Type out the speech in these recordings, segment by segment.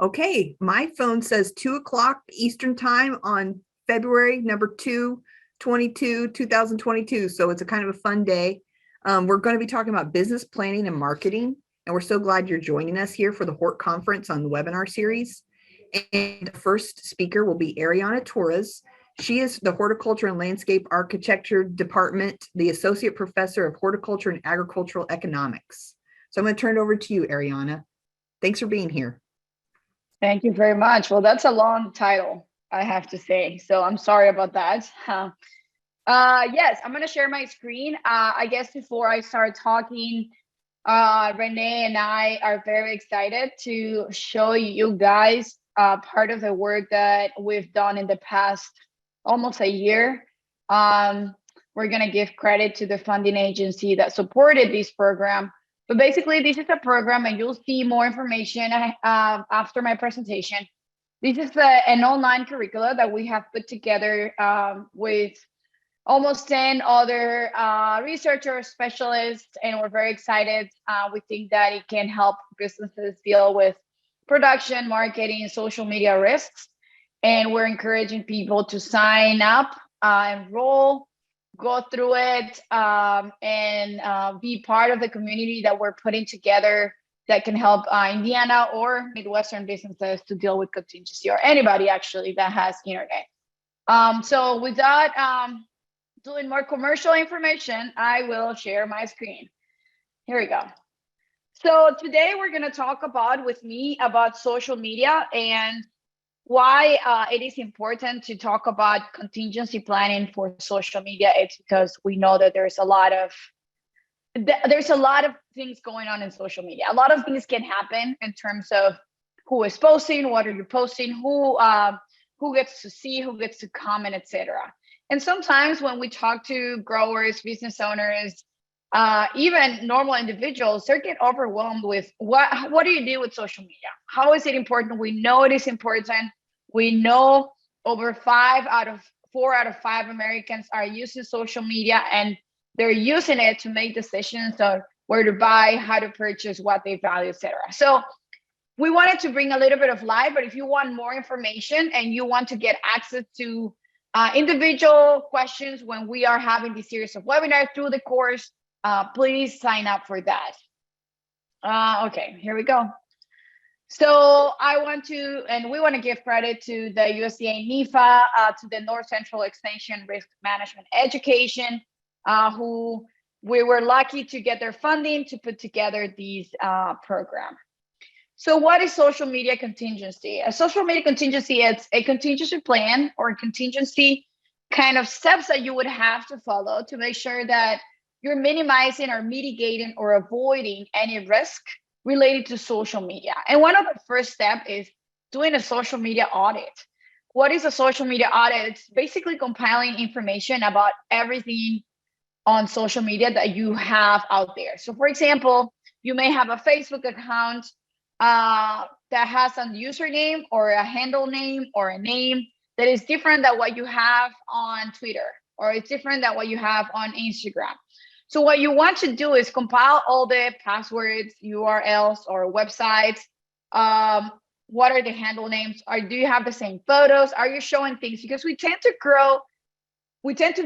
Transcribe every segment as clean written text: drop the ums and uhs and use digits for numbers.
Okay, my phone says 2 o'clock Eastern time on February number 2022. So it's a kind of a fun day. We're going to be talking about business planning and marketing. And we're so glad you're joining us here for the Hort Conference on the webinar series. And the first speaker will be Ariana Torres. She is the Horticulture and Landscape Architecture Department, the Associate Professor of Horticulture and Agricultural Economics. So I'm going to turn it over to you, Ariana. Thanks for being here. Thank you very much. Well, that's a long title, I have to say. So I'm sorry about that. Yes, I'm going to share my screen. I guess before I start talking, Renee and I are very excited to show you guys part of the work that we've done in the past almost a year. We're going to give credit to the funding agency that supported this program. But basically, this is a program, and you'll see more information after my presentation. This is an online curricula that we have put together with almost 10 other researchers, specialists, and we're very excited. We think that it can help businesses deal with production, marketing, social media risks. And we're encouraging people to sign up, enroll, go through it, and be part of the community that we're putting together that can help Indiana or Midwestern businesses to deal with contingency, or anybody actually that has internet. So with that, doing more commercial information, I will share my screen. Here we go. So today we're going to talk about social media and why it is important to talk about contingency planning for social media. It's because we know that there's a lot of things going on in social media. A lot of things can happen in terms of who is posting, what are you posting, who gets to see, who gets to comment, etc. And sometimes when we talk to growers, business owners, even normal individuals, they get overwhelmed with what do you do with social media? How is it important? We know it is important. We know over 4 out of 5 Americans are using social media, and they're using it to make decisions on where to buy, how to purchase, what they value, etc. So we wanted to bring a little bit of light, but if you want more information and you want to get access to individual questions when we are having this series of webinars through the course, please sign up for that. Okay, here we go. So we want to give credit to the USDA NIFA, to the North Central Extension Risk Management Education, who we were lucky to get their funding to put together these program. So what is social media contingency? A social media contingency is a contingency plan or contingency kind of steps that you would have to follow to make sure that you're minimizing or mitigating or avoiding any risk related to social media. And one of the first steps is doing a social media audit. What is a social media audit? It's basically compiling information about everything on social media that you have out there. So for example, you may have a Facebook account that has a username or a handle name or a name that is different than what you have on Twitter, or it's different than what you have on Instagram. So what you want to do is compile all the passwords, URLs, or websites. What are the handle names? Do you have the same photos? Are you showing things? Because we tend to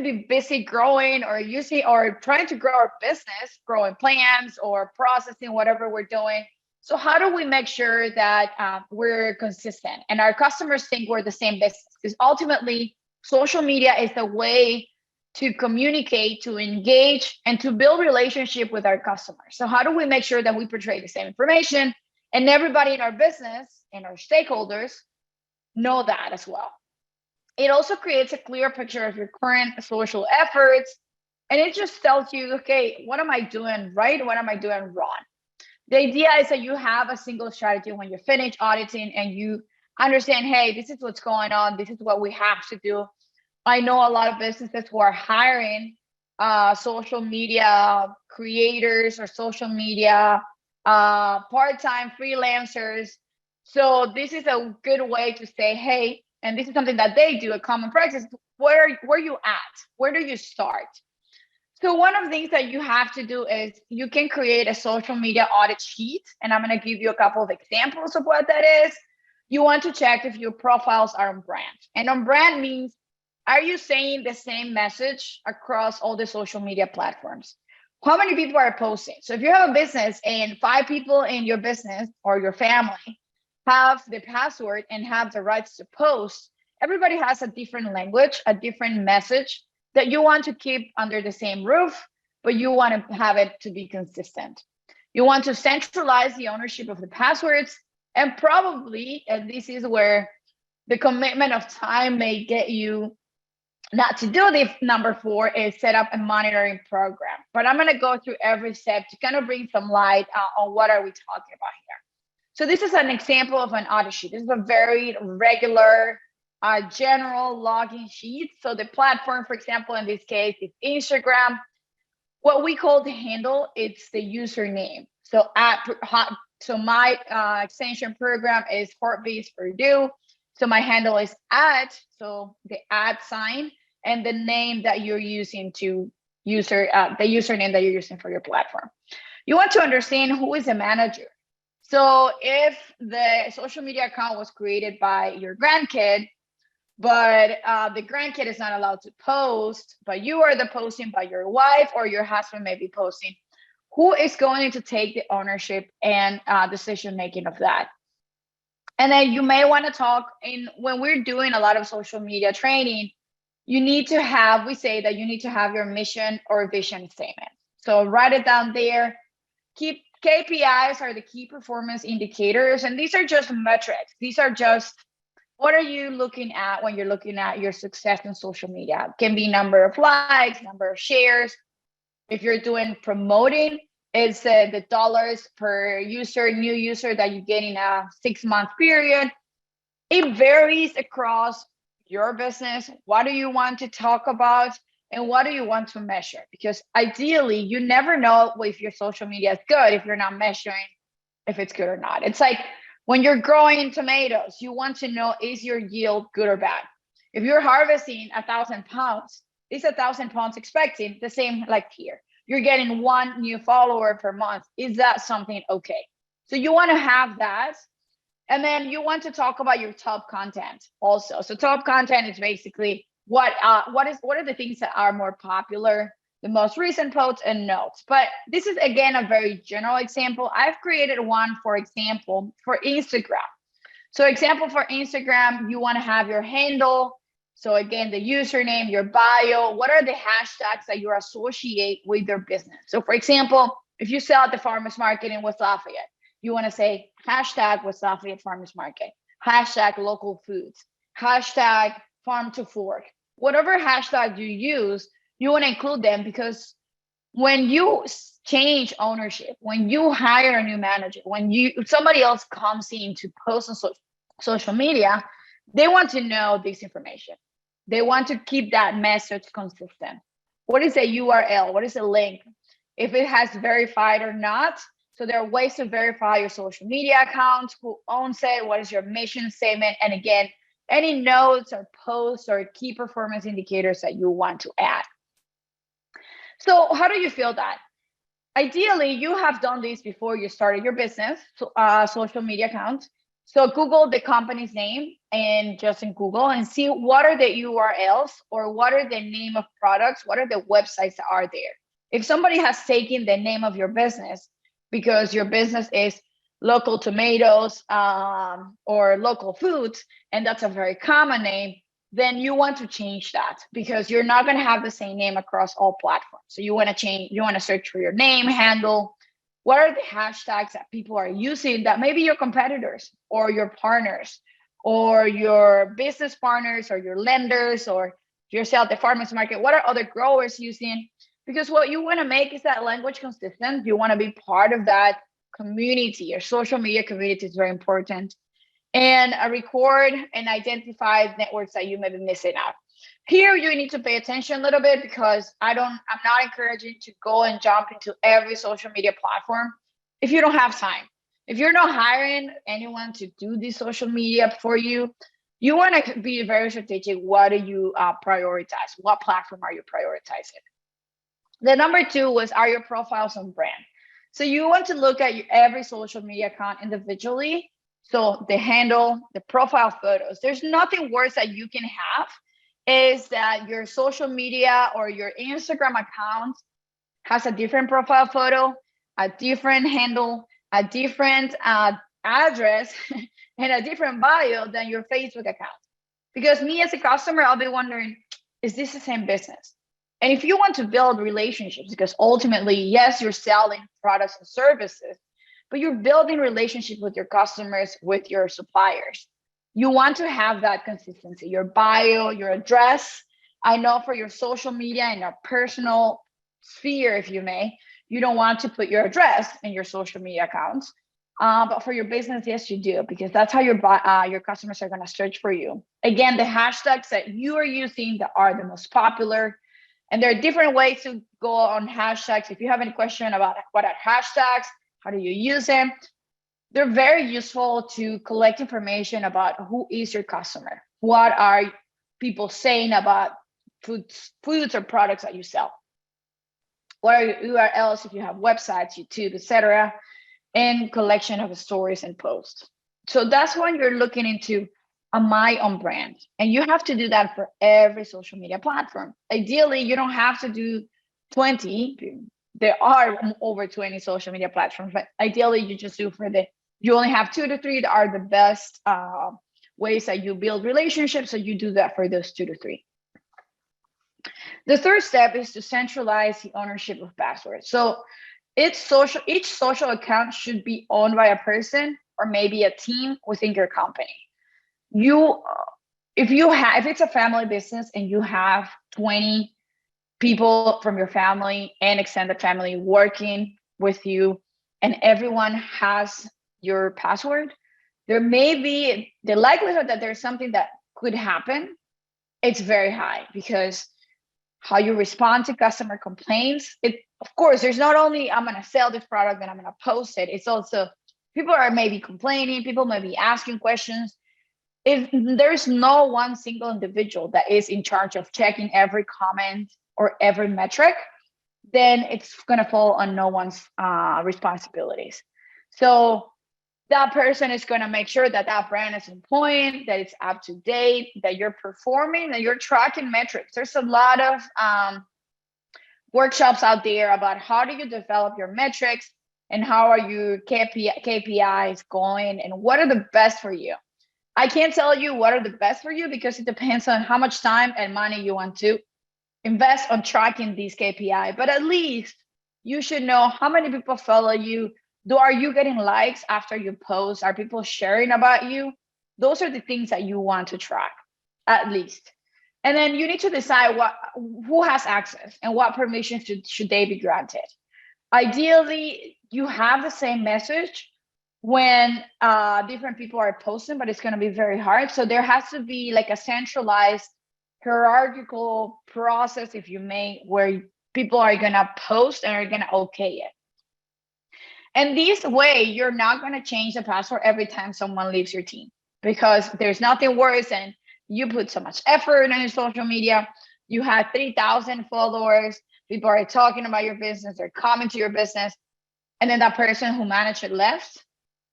be busy growing or using or trying to grow our business, growing plants or processing whatever we're doing. So how do we make sure that we're consistent and our customers think we're the same business? Because ultimately, social media is a way to communicate, to engage, and to build relationship with our customers. So how do we make sure that we portray the same information and everybody in our business and our stakeholders know that as well? It also creates a clear picture of your current social efforts, and it just tells you, okay, what am I doing right? What am I doing wrong? The idea is that you have a single strategy when you finish auditing and you understand, hey, this is what's going on. This is what we have to do. I know a lot of businesses who are hiring social media creators or social media part-time freelancers. So this is a good way to say, hey, and this is something that they do, a common practice. Where are you at? Where do you start? So one of the things that you have to do is you can create a social media audit sheet. And I'm going to give you a couple of examples of what that is. you want to check if your profiles are on brand. And on brand means, are you saying the same message across all the social media platforms? How many people are posting? So if you have a business and 5 people in your business or your family have the password and have the rights to post, everybody has a different language, a different message that you want to keep under the same roof, but you want to have it to be consistent. You want to centralize the ownership of the passwords, and probably, and this is where the commitment of time may get you not to do this. Number 4 is set up a monitoring program. But I'm going to go through every step to kind of bring some light on what are we talking about here. So this is an example of an audit sheet. This is a very regular general login sheet. So the platform, for example, in this case, is Instagram. What we call the handle, it's the username. So my extension program is Hortbase Purdue. So my handle is @ so the @ sign, and the name that you're using to the username that you're using for your platform. You want to understand who is the manager. So if the social media account was created by your grandkid, but the grandkid is not allowed to post, but you are the posting, by your wife or your husband may be posting, who is going to take the ownership and decision making of that? And then you may want to talk when we're doing a lot of social media training, you need to have, we say that you need to have your mission or vision statement. So write it down there. Keep KPIs are the key performance indicators, and these are just metrics. These are just, what are you looking at when you're looking at your success in social media? It can be number of likes, number of shares. If you're doing promoting, it's the dollars per user, new user that you get in a 6-month period. It varies across your business. What do you want to talk about? And what do you want to measure? Because ideally, you never know if your social media is good if you're not measuring if it's good or not. It's like when you're growing tomatoes, you want to know, is your yield good or bad? If you're harvesting 1,000 pounds, is 1,000 pounds expecting the same like here? You're getting 1 new follower per month. Is that something okay? So you want to have that. And then you want to talk about your top content also. So top content is basically what are the things that are more popular, the most recent posts and notes. But this is, again, a very general example. I've created one, for example, for Instagram. So example for Instagram, you want to have your handle. So again, the username, your bio, what are the hashtags that you associate with your business? So for example, if you sell at the farmer's market in West Lafayette, you want to say hashtag West Lafayette Farmers Market, hashtag local foods, hashtag farm to fork. Whatever hashtag you use, you want to include them, because when you change ownership, when you hire a new manager, when somebody else comes in to post on social media, they want to know this information. They want to keep that message consistent. What is a URL? What is a link? If it has verified or not. So there are ways to verify your social media account, who owns it, what is your mission statement, and again, any notes or posts or key performance indicators that you want to add. So how do you feel that? Ideally, you have done this before you started your business, social media account. So Google the company's name and just in Google and see what are the URLs or what are the name of products, what are the websites that are there. If somebody has taken the name of your business because your business is local tomatoes or local foods, and that's a very common name, then you want to change that, because you're not going to have the same name across all platforms. So you want to change, you want to search for your name, handle. What are the hashtags that people are using that maybe your competitors or your partners or your business partners or your lenders or yourself, the farmers market, what are other growers using? Because what you want to make is that language consistent. You want to be part of that community. Your social media community is very important. And record and identify networks that you may be missing out. Here you need to pay attention a little bit, because I'm not encouraging to go and jump into every social media platform if you don't have time. If you're not hiring anyone to do this social media for you, you want to be very strategic. What do you prioritize? What platform are you prioritizing? The number 2 was, are your profiles on brand? So you want to look at every social media account individually So the handle, the profile photos, there's nothing worse that you can have is that your social media or your Instagram account has a different profile photo, a different handle, a different address, and a different bio than your Facebook account. Because me as a customer, I'll be wondering, is this the same business? And if you want to build relationships, because ultimately, yes, you're selling products and services, but you're building relationships with your customers, with your suppliers. You want to have that consistency, your bio, your address. I know for your social media and your personal sphere, if you may, you don't want to put your address in your social media accounts. But for your business, yes, you do, because that's how your customers are going to search for you. Again, the hashtags that you are using that are the most popular. And there are different ways to go on hashtags. If you have any question about what are hashtags, how do you use them? They're very useful to collect information about who is your customer. What are people saying about foods or products that you sell? What are your URLs if you have websites, YouTube, etc., and collection of stories and posts. So that's when you're looking into a my own brand. And you have to do that for every social media platform. Ideally, you don't have to do 20. There are over 20 social media platforms, but ideally you just do you only have 2 to 3 that are the best ways that you build relationships. So you do that for those 2 to 3. The third step is to centralize the ownership of passwords. So each social account should be owned by a person or maybe a team within your company. If it's a family business and you have 20 people from your family and extended family working with you, and everyone has your password, there may be the likelihood that there's something that could happen. It's very high, because how you respond to customer complaints, of course, there's not only I'm going to sell this product and I'm going to post it. It's also people are maybe complaining, people may be asking questions. If there's no one single individual that is in charge of checking every comment or every metric, then it's going to fall on no one's responsibilities. So that person is going to make sure that that brand is on point, that it's up to date, that you're performing, that you're tracking metrics. There's a lot of workshops out there about how do you develop your metrics and how are your KPIs going and what are the best for you. I can't tell you what are the best for you because it depends on how much time and money you want to invest on tracking these KPI, but at least you should know how many people follow you. Are you getting likes after you post? Are people sharing about you? Those are the things that you want to track, at least. And then you need to decide who has access and what permissions should they be granted. Ideally, you have the same message when different people are posting, but it's going to be very hard. So there has to be like a centralized hierarchical process, if you may, where people are going to post and are going to okay it. And this way, you're not going to change the password every time someone leaves your team, because there's nothing worse than you put so much effort on your social media. You have 3,000 followers. People are talking about your business. They're coming to your business. And then that person who managed it left.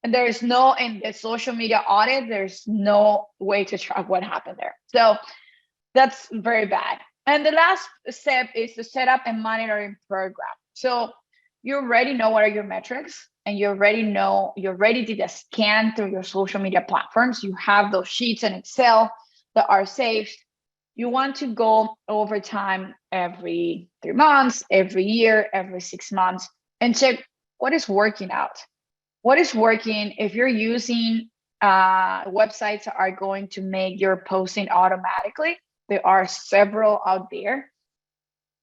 And in the social media audit, there's no way to track what happened there. So that's very bad. And the last step is to set up a monitoring program. So you already know what are your metrics, and you already did a scan through your social media platforms. You have those sheets in Excel that are saved. You want to go over time every 3 months, every year, every 6 months, and check what is working out. What is working? If you're using websites that are going to make your posting automatically, there are several out there.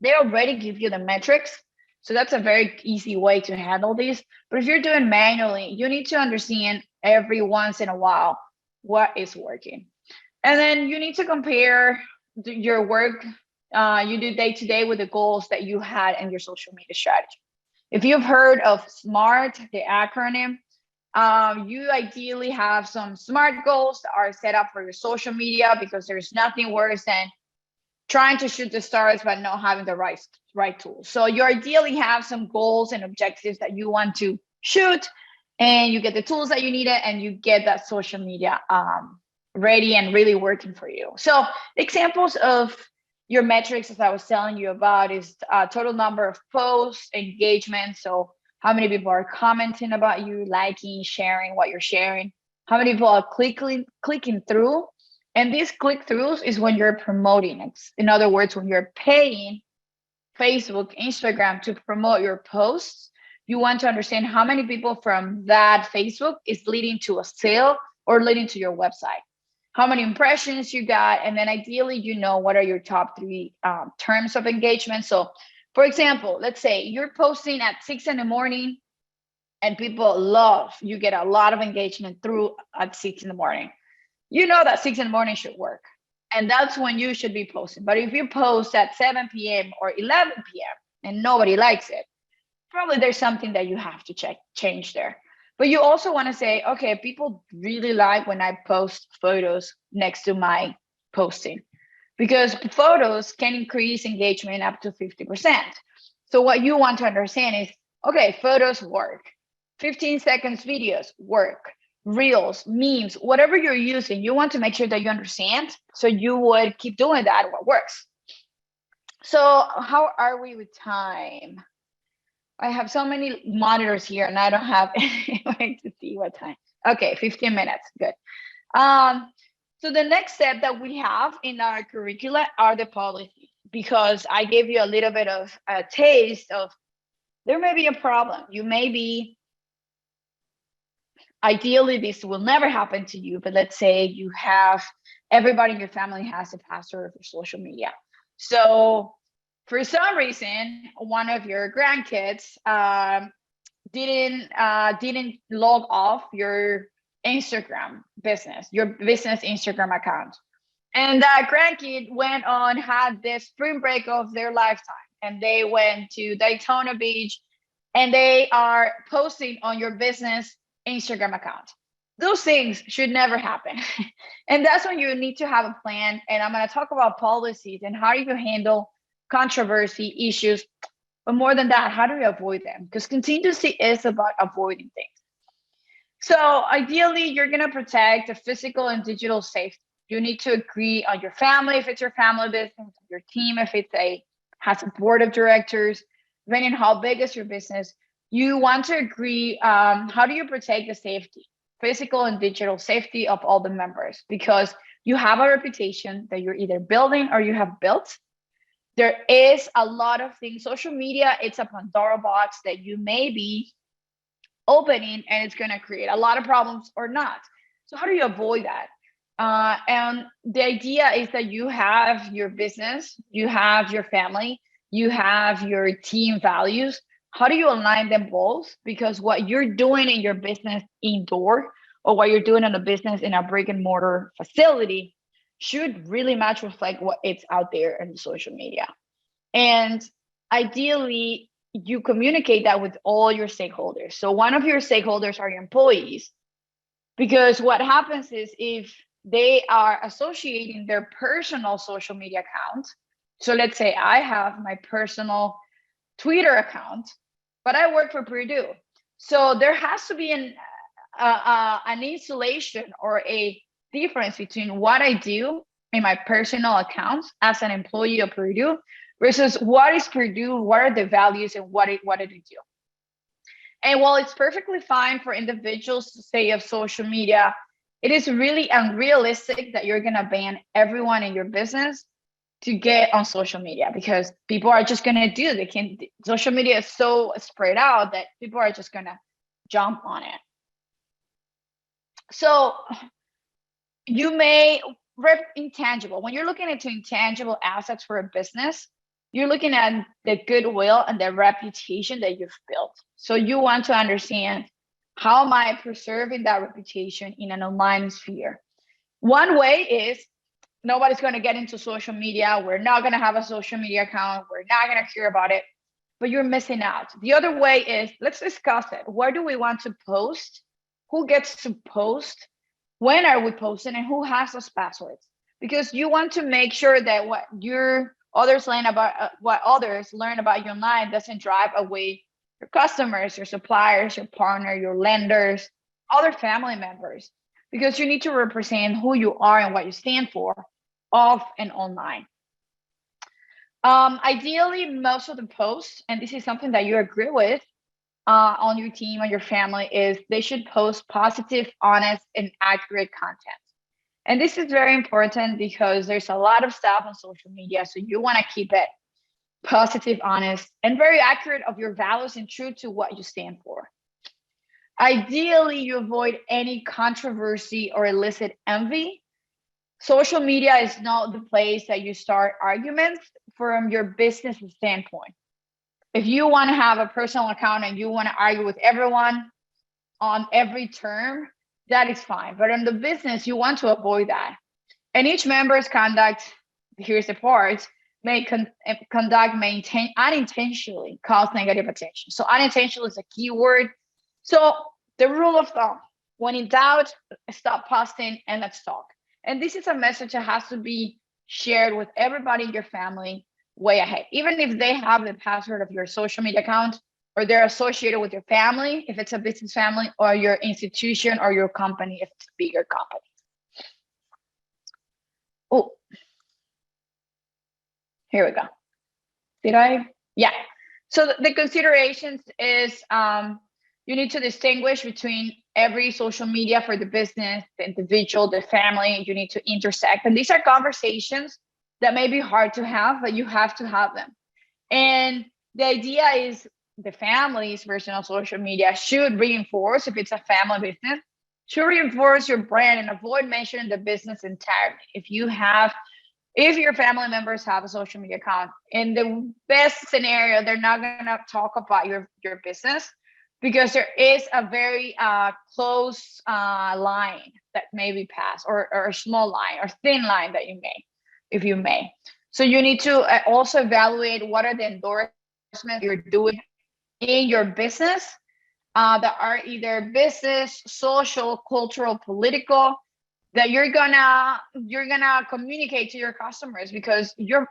They already give you the metrics. So that's a very easy way to handle this. But if you're doing manually, you need to understand every once in a while what is working. And then you need to compare your work you do day to day with the goals that you had in your social media strategy. If you've heard of SMART, the acronym, you ideally have some SMART goals that are set up for your social media, because there's nothing worse than trying to shoot the stars but not having the right tools. So you ideally have some goals and objectives that you want to shoot, and you get the tools that you needed, and you get that social media ready and really working for you. So examples of your metrics, as I was telling you about, is total number of posts, engagement. So how many people are commenting about you, liking, sharing what you're sharing, how many people are clicking through. And these click-throughs is when you're promoting it. In other words, when you're paying Facebook, Instagram to promote your posts, you want to understand how many people from that Facebook is leading to a sale or leading to your website, how many impressions you got, and then ideally, what are your top 3 terms of engagement. So for example, let's say you're posting at 6 in the morning and people you get a lot of engagement through at 6 in the morning. That 6 in the morning should work. And that's when you should be posting. But if you post at 7 p.m. or 11 p.m. and nobody likes it, probably there's something that you have to change there. But you also want to say, okay, people really like when I post photos next to my posting, because photos can increase engagement up to 50%. So what you want to understand is, okay, photos work, 15 seconds videos work, reels, memes, whatever you're using, you want to make sure that you understand. So you would keep doing that, what works. So how are we with time? I have so many monitors here and I don't have any way to see what time. Okay, 15 minutes, good. So the next step that we have in our curricula are the policies, because I gave you a little bit of a taste of, there may be a problem. You may be, ideally this will never happen to you, but let's say you have, everybody in your family has a password for social media. So for some reason, one of your grandkids didn't log off your Instagram business, your business Instagram account. And that grandkid went on, had this spring break of their lifetime, and they went to Daytona Beach, and they are posting on your business Instagram account. Those things should never happen. And that's when you need to have a plan. And I'm going to talk about policies and how you handle controversy issues. But more than that, how do we avoid them? Because contingency is about avoiding things. So ideally, you're going to protect the physical and digital safety. You need to agree on your family, if it's your family business, your team, if has a board of directors, depending on how big is your business. You want to agree, how do you protect the safety, physical and digital safety of all the members? Because you have a reputation that you're either building or you have built. There is a lot of things. Social media, it's a Pandora box that you may be opening, and it's going to create a lot of problems or not. So how do you avoid that? And the idea is that you have your business, you have your family, you have your team values. How do you align them both? Because what you're doing in your business indoor, or what you're doing in a business in a brick and mortar facility, should really much reflect what it's out there in social media. And ideally, you communicate that with all your stakeholders. So one of your stakeholders are your employees, because what happens is if they are associating their personal social media account, so let's say I have my personal Twitter account, but I work for Purdue. So there has to be an insulation or a difference between what I do in my personal accounts as an employee of Purdue versus what is Purdue, what are the values, and what did it do? And while it's perfectly fine for individuals to say of social media, it is really unrealistic that you're gonna ban everyone in your business to get on social media, because people are just gonna social media is so spread out that people are just gonna jump on it. So you may intangible, when you're looking into intangible assets for a business, you're looking at the goodwill and the reputation that you've built. So you want to understand, how am I preserving that reputation in an online sphere? One way is nobody's going to get into social media. We're not going to have a social media account. We're not going to care about it, but you're missing out. The other way is, let's discuss it. Where do we want to post? Who gets to post? When are we posting? And who has those passwords? Because you want to make sure that what others learn about you online doesn't drive away your customers, your suppliers, your partner, your lenders, other family members, because you need to represent who you are and what you stand for, off and online. Ideally, most of the posts, and this is something that you agree with, on your team, on your family, is they should post positive, honest, and accurate content. And this is very important because there's a lot of stuff on social media. So you want to keep it positive, honest, and very accurate of your values and true to what you stand for. Ideally, you avoid any controversy or illicit envy. Social media is not the place that you start arguments from your business standpoint. If you want to have a personal account and you want to argue with everyone on every term, that is fine. But in the business, you want to avoid that. And each member's conduct, here's the part, may unintentionally cause negative attention. So unintentional is a key word. So the rule of thumb, when in doubt, stop posting and let's talk. And this is a message that has to be shared with everybody in your family way ahead. Even if they have the password of your social media account, or they're associated with your family, if it's a business family, or your institution or your company, if it's a bigger company. Oh, here we go. Yeah. So the considerations is you need to distinguish between every social media for the business, the individual, the family. You need to intersect. And these are conversations that may be hard to have, but you have to have them. And the idea is the family's version of social media should reinforce, if it's a family business, should reinforce your brand and avoid mentioning the business entirely. If your family members have a social media account, in the best scenario, they're not going to talk about your business, because there is a very close line that may be passed, or a small line or thin line that you may. So you need to also evaluate what are the endorsements you're doing in your business that are either business, social, cultural, political, that you're gonna communicate to your customers, because you're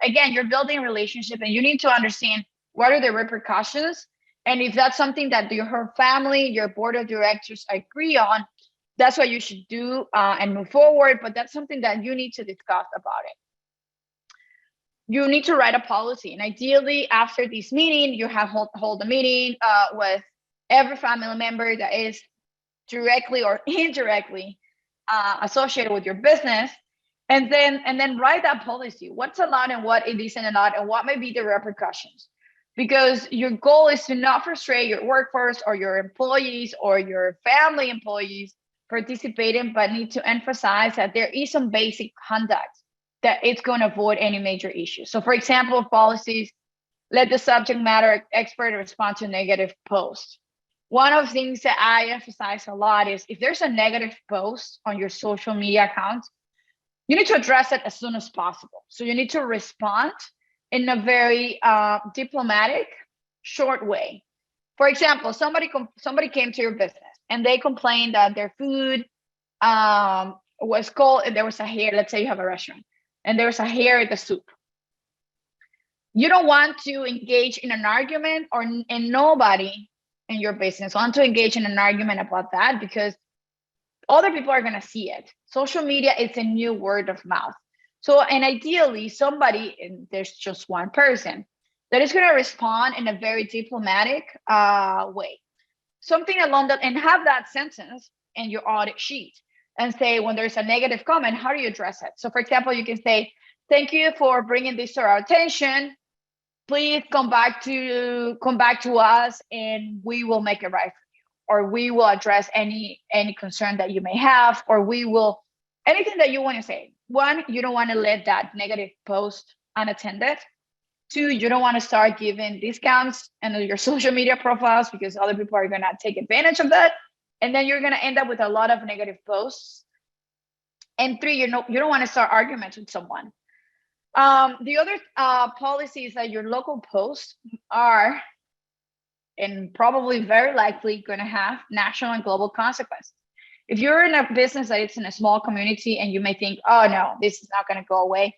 building a relationship and you need to understand what are the repercussions. And if that's something that your family, your board of directors agree on, that's what you should do and move forward. But that's something that you need to discuss about it. You need to write a policy. And ideally, after this meeting, you have hold a meeting with every family member that is directly or indirectly associated with your business. And then write that policy. What's allowed and what it isn't allowed, and what may be the repercussions. Because your goal is to not frustrate your workforce or your employees or your family employees participating, but need to emphasize that there is some basic conduct that it's going to avoid any major issues. So for example, policies, let the subject matter expert respond to negative posts. One of the things that I emphasize a lot is if there's a negative post on your social media account, you need to address it as soon as possible. So you need to respond in a very diplomatic, short way. For example, somebody came to your business and they complained that their food was cold and there was a hair. Let's say you have a restaurant and there was a hair in the soup. You don't want to engage in an argument, and nobody in your business want to engage in an argument about that, because other people are going to see it. Social media is a new word of mouth. So, and ideally somebody, and there's just one person that is going to respond in a very diplomatic way. Something along that, and have that sentence in your audit sheet and say, when there's a negative comment, how do you address it? So for example, you can say, thank you for bringing this to our attention. Please come back to us and we will make it right for you, or we will address any concern that you may have, or we will, anything that you want to say. One, you don't want to let that negative post unattended. Two, you don't want to start giving discounts in your social media profiles, because other people are going to take advantage of that. And then you're going to end up with a lot of negative posts. And three, you don't want to start arguments with someone. The other policy is that your local posts are, and probably very likely, going to have national and global consequences. If you're in a business that it's in a small community and you may think, oh no, this is not going to go away,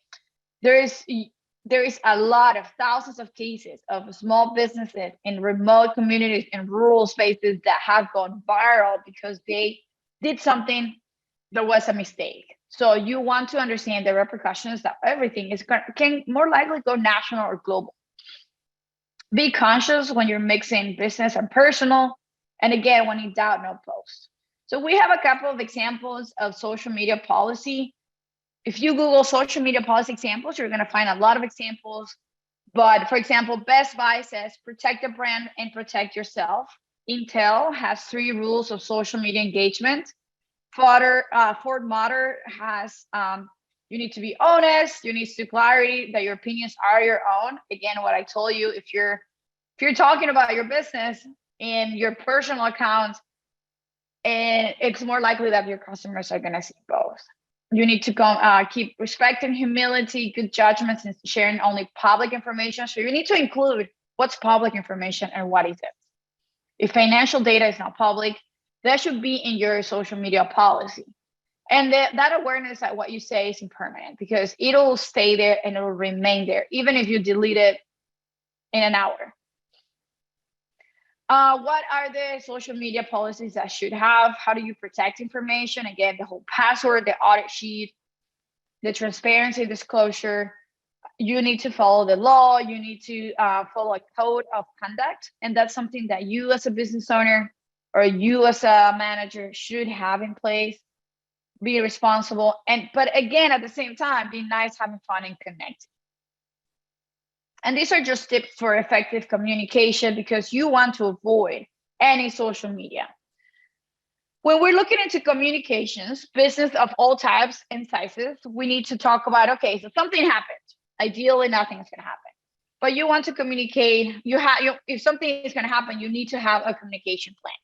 there is a lot of thousands of cases of small businesses in remote communities in rural spaces that have gone viral because they did something that was a mistake. So you want to understand the repercussions that everything can more likely go national or global. Be conscious when you're mixing business and personal. And again, when in doubt, no post. So we have a couple of examples of social media policy. If you Google social media policy examples, you're going to find a lot of examples. But for example, Best Buy says, protect the brand and protect yourself. Intel has 3 rules of social media engagement. Ford Motor has, you need to be honest, you need to clarity that your opinions are your own. Again, what I told you, if you're talking about your business in your personal accounts, and it's more likely that your customers are going to see both. You need to keep respect and humility, good judgments, and sharing only public information. So you need to include what's public information and what is it. If financial data is not public, that should be in your social media policy. And that awareness that what you say is impermanent, because it'll stay there and it'll remain there, even if you delete it in an hour. What are the social media policies that should have? How do you protect information? Again, the whole password, the audit sheet, the transparency, disclosure. You need to follow the law. You need to follow a code of conduct. And that's something that you as a business owner or you as a manager should have in place. Be responsible. But again, at the same time, be nice, having fun, and connecting. And these are just tips for effective communication, because you want to avoid any social media. When we're looking into communications, business of all types and sizes, we need to talk about, okay, so something happened. Ideally, nothing is going to happen. But you want to communicate, if something is going to happen, you need to have a communication plan.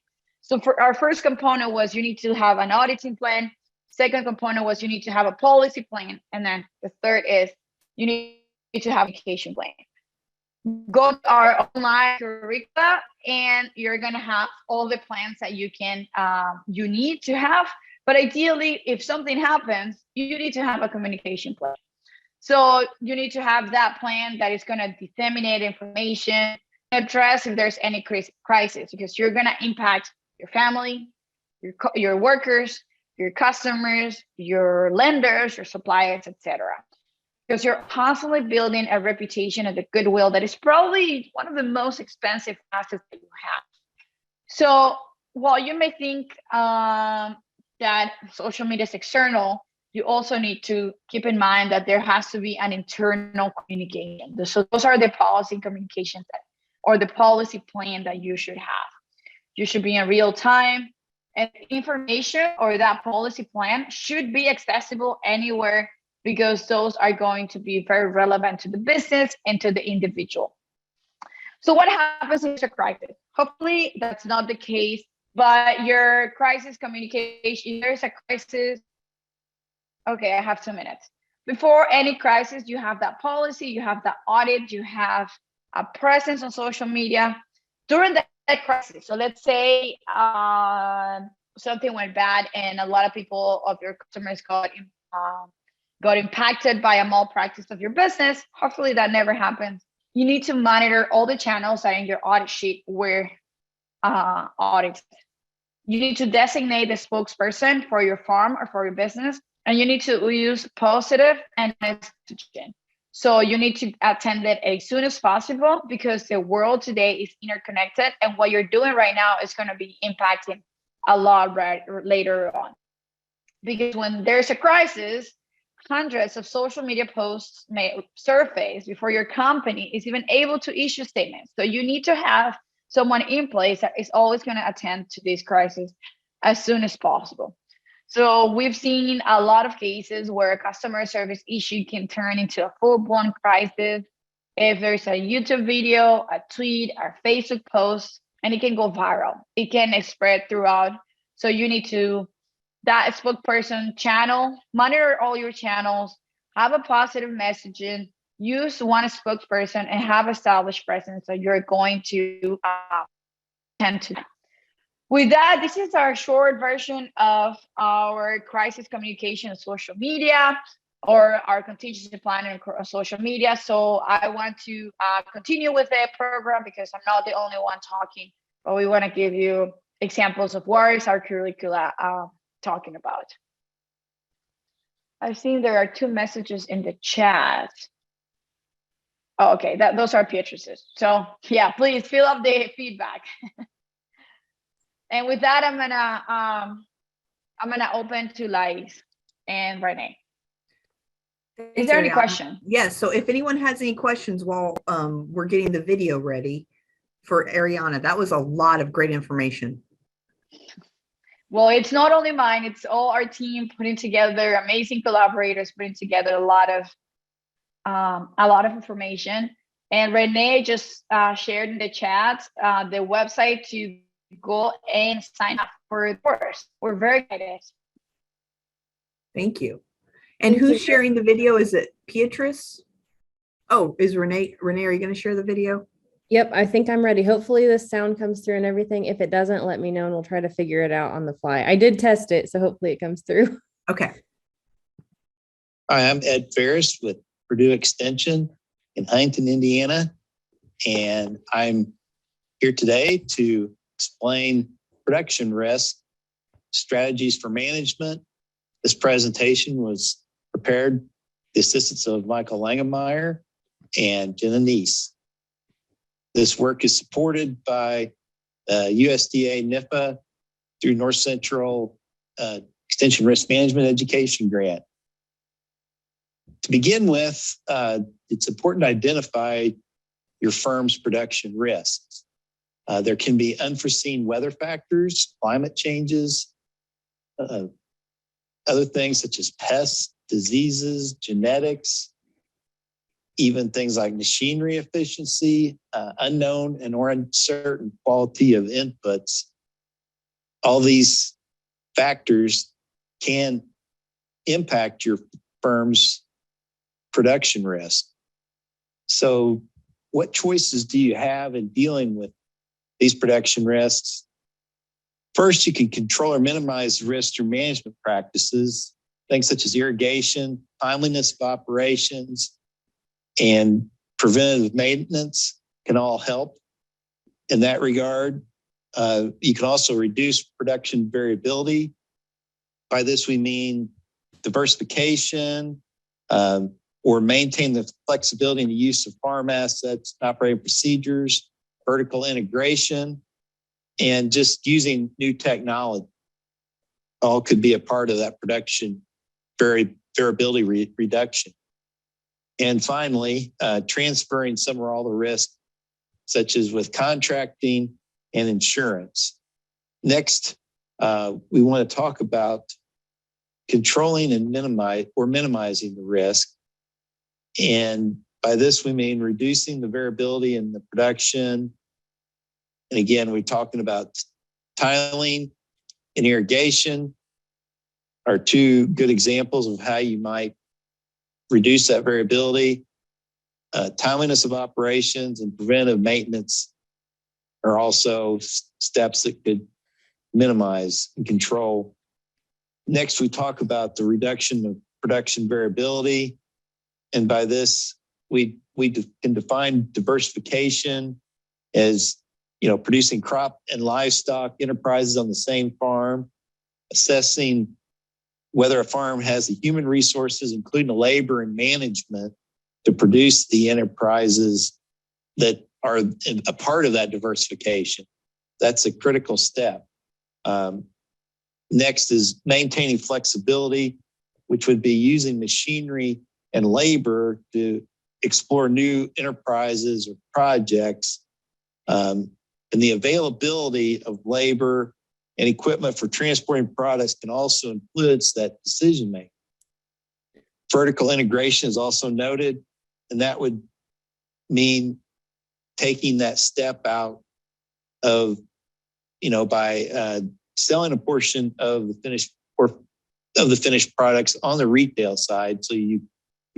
So for our first component was you need to have an auditing plan. Second component was you need to have a policy plan. And then the third is you need to have a communication plan. Go to our online curricula and you're going to have all the plans that you need to have. But ideally, if something happens, you need to have a communication plan. So you need to have that plan that is going to disseminate information, address if there's any crisis, because you're going to impact your family, your workers, your customers, your lenders, your suppliers, etc. Because you're constantly building a reputation and the goodwill that is probably one of the most expensive assets that you have. So while you may think that social media is external, you also need to keep in mind that there has to be an internal communication. So those are the policy communications or the policy plan that you should have. You should be in real time, and information or that policy plan should be accessible anywhere, because those are going to be very relevant to the business and to the individual. So what happens if there's a crisis? Hopefully that's not the case, but your crisis communication, if there's a crisis, okay, I have 2 minutes. Before any crisis, you have that policy, you have that audit, you have a presence on social media. During that crisis, so let's say something went bad and a lot of people of your customers got impacted by a malpractice of your business. Hopefully that never happens. You need to monitor all the channels that are in your audit sheet were audited. You need to designate the spokesperson for your farm or for your business, and you need to use positive and messaging. So you need to attend it as soon as possible, because the world today is interconnected, and what you're doing right now is going to be impacting a lot later on. Because when there's a crisis, hundreds of social media posts may surface before your company is even able to issue statements. So you need to have someone in place that is always going to attend to this crisis as soon as possible. So we've seen a lot of cases where a customer service issue can turn into a full-blown crisis if there's a YouTube video, a tweet, or Facebook post, and it can go viral. It can spread throughout. So you need to, that spokesperson channel, monitor all your channels, have a positive messaging, use one spokesperson, and have established presence that you're going to tend to. With that, this is our short version of our crisis communication on social media. or our contingency plan on social media. So I want to continue with the program because I'm not the only one talking, but we want to give you examples of what is our curricula talking about. I've seen there are 2 messages in the chat. Oh, okay, those are Beatrice's. So yeah, please fill up the feedback. And with that, I'm gonna open to Lais and Renee. Is there any question? Yes. So if anyone has any questions while we're getting the video ready for Ariana, that was a lot of great information. Well, it's not only mine, it's all our team putting together, amazing collaborators putting together a lot of information. And Renee just shared in the chat the website to go and sign up for the course. We're very excited. Thank you. And who's sharing the video? Is it Beatrice? Oh, is Renee? Renee, are you going to share the video? Yep, I think I'm ready. Hopefully the sound comes through and everything. If it doesn't, let me know and we'll try to figure it out on the fly. I did test it, so hopefully it comes through. Okay. Hi, I'm Ed Ferris with Purdue Extension in Huntington, Indiana. And I'm here today to explain production risk, strategies for management. This presentation was prepared with the assistance of Michael Langemeyer and Jenna Neese. This work is supported by USDA NIFA through North Central Extension Risk Management Education Grant. To begin with, it's important to identify your firm's production risks. There can be unforeseen weather factors, climate changes, other things such as pests, diseases, genetics, even things like machinery efficiency, unknown and or uncertain quality of inputs. All these factors can impact your firm's production risk. So what choices do you have in dealing with these production risks? First, you can control or minimize risk through management practices, things such as irrigation, timeliness of operations, and preventative maintenance can all help in that regard. You can also reduce production variability. By this, we mean diversification or maintain the flexibility in the use of farm assets, operating procedures, vertical integration, and just using new technology. All could be a part of that production variability reduction. And finally, transferring some or all the risk, such as with contracting and insurance. Next, we want to talk about controlling and minimizing the risk. And by this, we mean reducing the variability in the production. And again, we're talking about tiling and irrigation are 2 good examples of how you might reduce that variability. Timeliness of operations and preventive maintenance are also steps that could minimize and control. Next, we talk about the reduction of production variability. And by this, we can define diversification as, producing crop and livestock enterprises on the same farm, assessing whether a farm has the human resources, including the labor and management, to produce the enterprises that are a part of that diversification. That's a critical step. Next is maintaining flexibility, which would be using machinery and labor to explore new enterprises or projects. And the availability of labor and equipment for transporting products can also influence that decision making. Vertical integration is also noted, and that would mean taking that step out of, by selling a portion of the finished products on the retail side. So you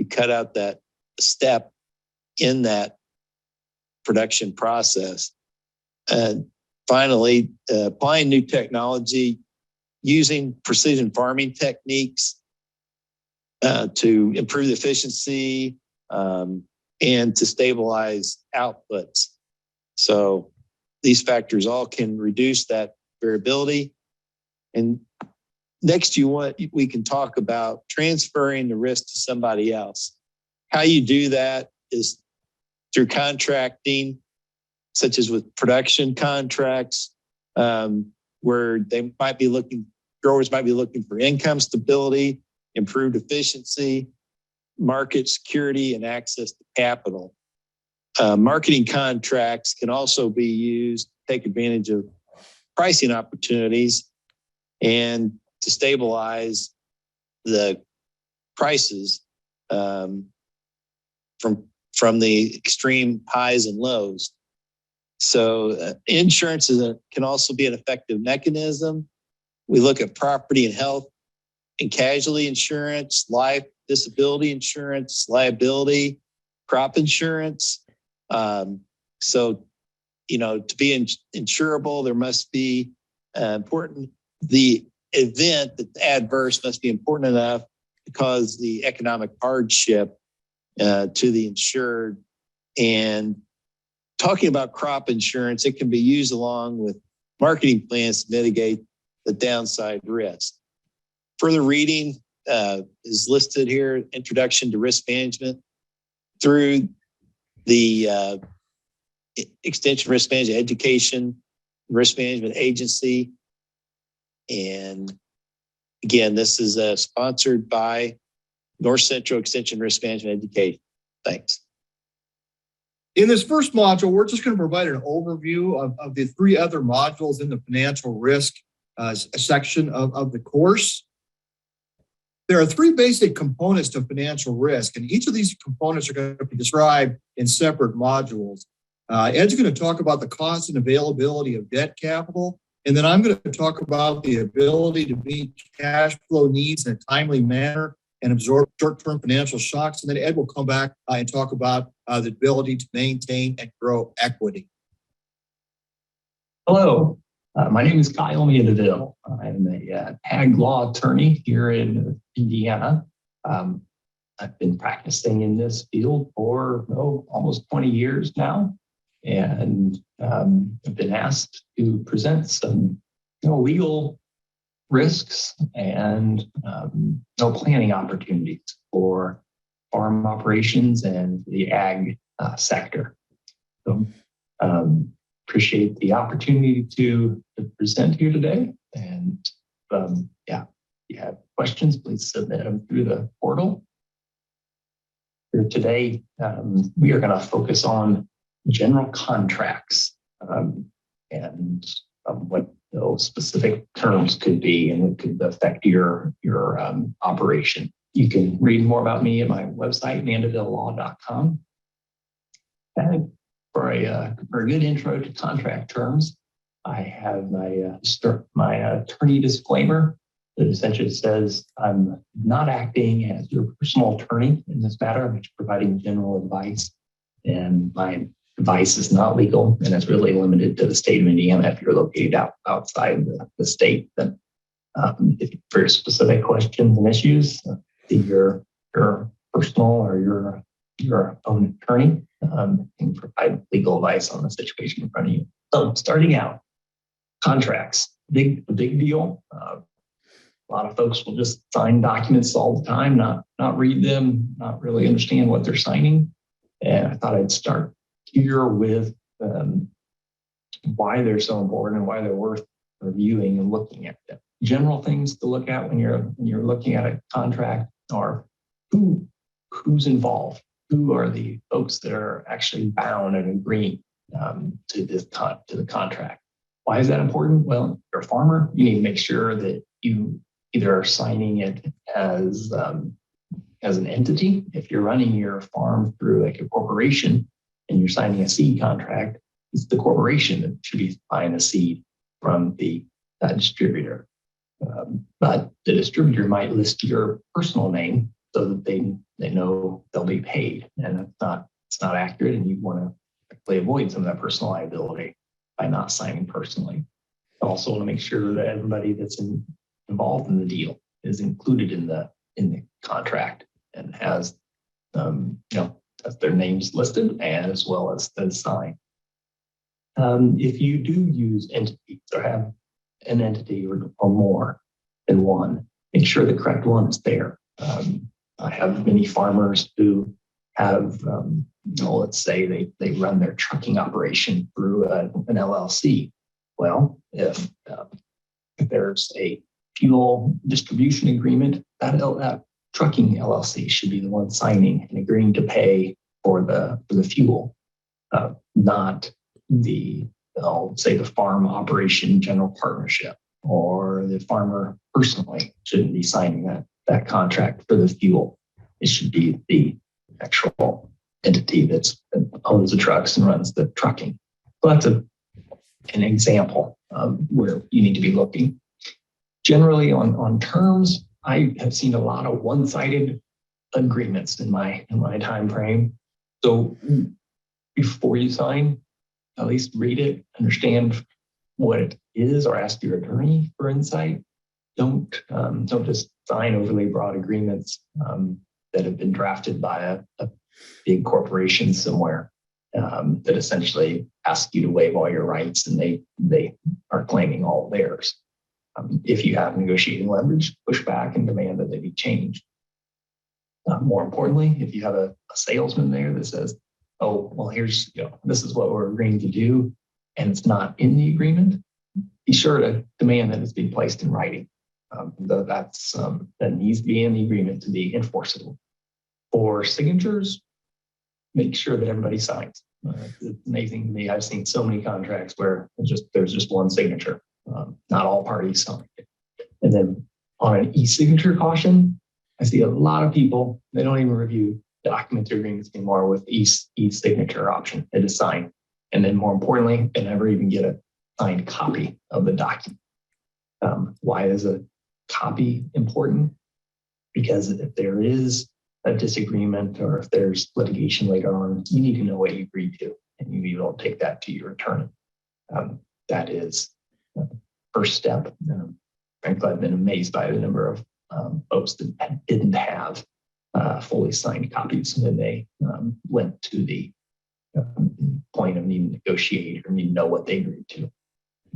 cut out that step in that production process. And finally, applying new technology, using precision farming techniques to improve the efficiency and to stabilize outputs. So these factors all can reduce that variability. And next, we can talk about transferring the risk to somebody else. How you do that is through contracting, such as with production contracts, where growers might be looking for income stability, improved efficiency, market security, and access to capital. Marketing contracts can also be used to take advantage of pricing opportunities and to stabilize the prices from the extreme highs and lows. So insurance can also be an effective mechanism. We look at property and health and casualty insurance, life, disability insurance, liability, crop insurance. So, to be insurable, there must be the event that's adverse must be important enough to cause the economic hardship to the insured. And talking about crop insurance, it can be used along with marketing plans to mitigate the downside risk. Further reading is listed here, Introduction to Risk Management, through the Extension Risk Management Education Risk Management Agency. And again, this is sponsored by North Central Extension Risk Management Education. Thanks. In this first module, we're just going to provide an overview of the three other modules in the financial risk section of the course. There are three basic components to financial risk, and each of these components are going to be described in separate modules. Ed's going to talk about the cost and availability of debt capital, and then I'm going to talk about the ability to meet cash flow needs in a timely manner and absorb short-term financial shocks. And then Ed will come back and talk about the ability to maintain and grow equity. Hello, my name is Kyle Mandeville. I'm a ag law attorney here in Indiana. I've been practicing in this field for almost 20 years now, and I've been asked to present some legal risks and planning opportunities for farm operations and the ag sector. So appreciate the opportunity to present here today. And if you have questions, please submit them through the portal. Here today, we are going to focus on general contracts and what those specific terms could be and it could affect your operation. You can read more about me at my website, mandevillelaw.com. And for a good intro to contract terms, I have my attorney disclaimer that essentially says I'm not acting as your personal attorney in this matter. I'm just providing general advice, and my advice is not legal, and it's really limited to the state of Indiana. If you're located outside the state, then if for specific questions and issues, see your personal or your own attorney and provide legal advice on the situation in front of you. So starting out, contracts, big deal. A lot of folks will just sign documents all the time, not read them, not really understand what they're signing. And I thought I'd start here with why they're so important and why they're worth reviewing and looking at them. General things to look at when you're looking at a contract are who's involved, who are the folks that are actually bound and agreeing to the contract. Why is that important? Well, if you're a farmer, you need to make sure that you either are signing it as an entity. If you're running your farm through like a corporation and you're signing a seed contract, it's the corporation that should be buying the seed from the distributor. But the distributor might list your personal name so that they know they'll be paid, and it's not accurate. And you want to avoid some of that personal liability by not signing personally. You also want to make sure that everybody that's involved in the deal is included in the in the contract and has, has their names listed as well as the sign. If you do use entities or have an entity or more than one, make sure the correct one is there. I have many farmers who have, let's say they run their trucking operation through an LLC. Well, if there's a fuel distribution agreement, that trucking LLC should be the one signing and agreeing to pay for the fuel, not the, say, the farm operation general partnership, or the farmer personally shouldn't be signing that contract for the fuel. It should be the actual entity that owns the trucks and runs the trucking. So that's an example of where you need to be looking. Generally on terms, I have seen a lot of one-sided agreements in my time frame. So before you sign, at least read it, understand what it is, or ask your attorney for insight. Don't just sign overly broad agreements that have been drafted by a big corporation somewhere that essentially ask you to waive all your rights, and they are claiming all theirs. If you have negotiating leverage, push back and demand that they be changed. More importantly, if you have a salesman there that says, "Oh, well, here's, this is what we're agreeing to do," and it's not in the agreement, be sure to demand that it's be placed in writing. That needs to be in the agreement to be enforceable. For signatures, make sure that everybody signs. It's amazing to me. I've seen so many contracts where there's just one signature. Not all parties sign it. And then on an e-signature caution, I see a lot of people, they don't even review document agreements anymore with e-signature option. They just sign. And then more importantly, they never even get a signed copy of the document. Why is a copy important? Because if there is a disagreement or if there's litigation later on, you need to know what you agreed to, and you need to take that to your attorney. That is the first step. Frankly, I've been amazed by the number of folks that didn't have fully signed copies when they went to the point of needing to negotiate or need to know what they agreed to.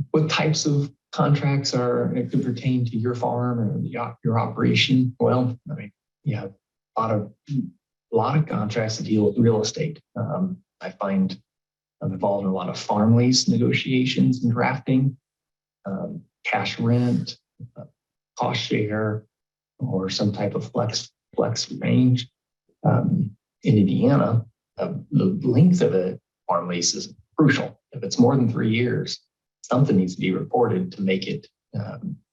What types of contracts could pertain to your farm or your operation? Well, I mean, you have a lot of contracts that deal with real estate. I find I'm involved in a lot of farm lease negotiations and drafting, cash rent, cost share, or some type of flex range. In Indiana, the length of a farm lease is crucial. If it's more than 3 years, something needs to be reported to make it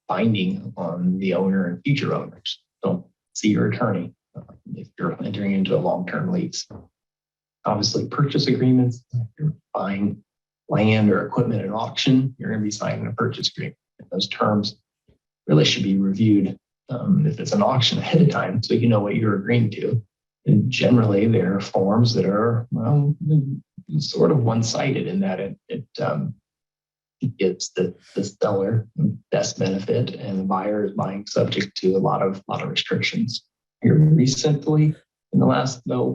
binding on the owner and future owners. Don't see your attorney if you're entering into a long-term lease. Obviously, purchase agreements. If you're buying land or equipment at auction, you're going to be signing a purchase agreement. And those terms really should be reviewed if it's an auction ahead of time, so you know what you're agreeing to. And generally, there are forms that are, well, sort of one-sided in that it gives the seller best benefit, and the buyer is buying subject to a lot of restrictions. Here recently, in the last, I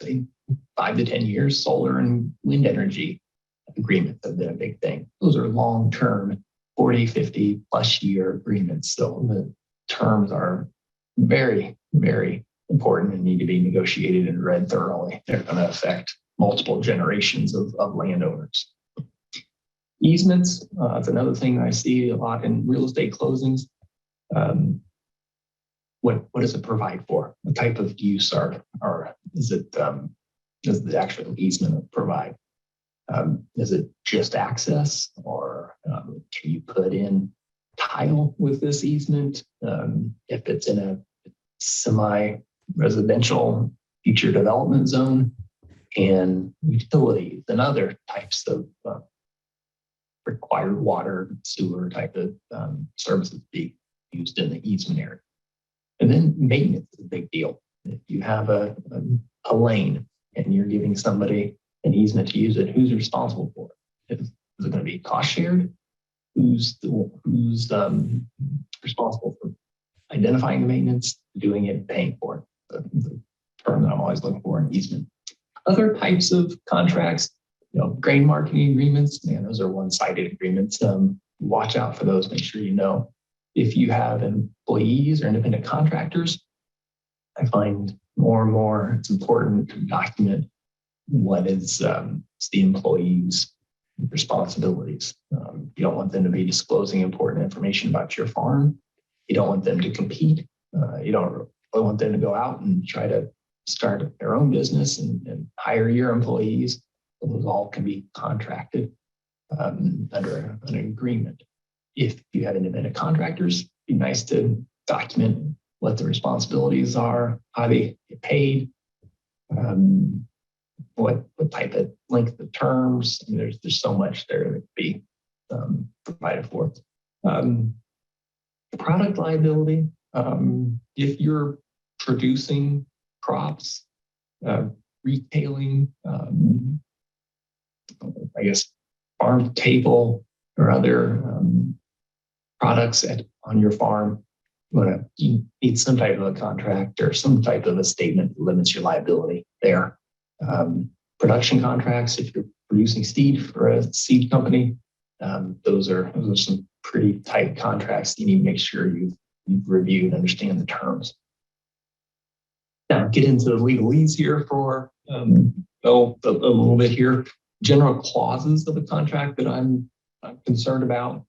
think 5 to 10 years, solar and wind energy agreements have been a big thing. Those are long-term, 40, 50 plus year agreements. So the terms are very, very important and need to be negotiated and read thoroughly. They're going to affect multiple generations of landowners. Easements, that's another thing I see a lot in real estate closings. What does it provide for? What type of use or is it, does the actual easement provide? Is it just access, or can you put in tile with this easement? If it's in a semi-residential future development zone, and utilities and other types of required water, sewer type of services be used in the easement area. And then maintenance is a big deal. If you have a lane and you're giving somebody an easement to use it, who's responsible for it? Is it going to be cost shared? Who's responsible for identifying the maintenance, doing it, paying for it. The term that I'm always looking for, an easement. Other types of contracts, grain marketing agreements, man, those are one-sided agreements. Watch out for those. Make sure you know. If you have employees or independent contractors, I find more and more it's important to document what is the employee's responsibilities. You don't want them to be disclosing important information about your farm. You don't want them to compete. You don't really want them to go out and try to start their own business and hire your employees. Those all can be contracted under an agreement. If you have independent contractors, it'd be nice to document what the responsibilities are, how they get paid, what type of length of terms. I mean, there's so much there that could be provided for. Product liability. If you're producing crops, retailing, I guess, farm table or other products on your farm, you need some type of a contract or some type of a statement that limits your liability there. Production contracts, if you're producing seed for a seed company, those are some pretty tight contracts. You need to make sure you've reviewed and understand the terms. Now, get into the legalese here for a little bit here. General clauses of a contract that I'm concerned about.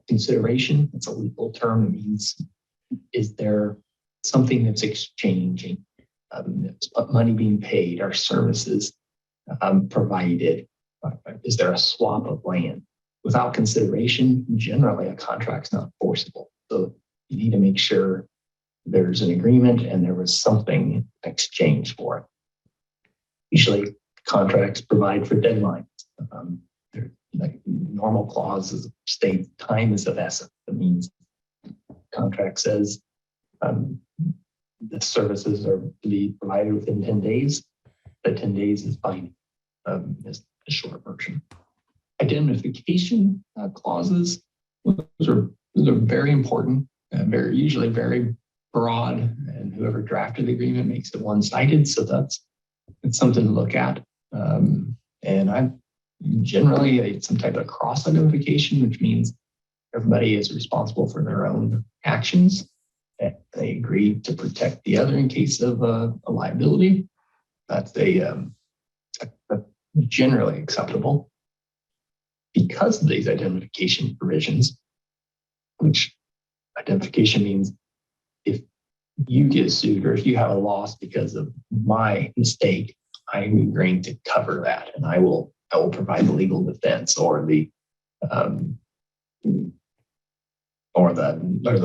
Consideration, it's a legal term. It means, is there something that's exchanging? Money being paid? Are services provided? Is there a swap of land? Without consideration, generally a contract's not enforceable. So you need to make sure there's an agreement and there was something exchanged for it. Usually contracts provide for deadlines. Like normal clauses state time is of essence. That means contract says the services are to be provided within 10 days. That 10 days is binding, is a short version. Identification clauses, those are very important and usually very broad, and whoever drafted the agreement makes it one-sided. So it's something to look at. And I generally some type of cross identification, which means everybody is responsible for their own actions. And they agree to protect the other in case of a liability. That's generally acceptable. Because of these identification provisions, which identification means if you get sued or if you have a loss because of my mistake, I'm agreeing to cover that, and I will provide the legal defense or the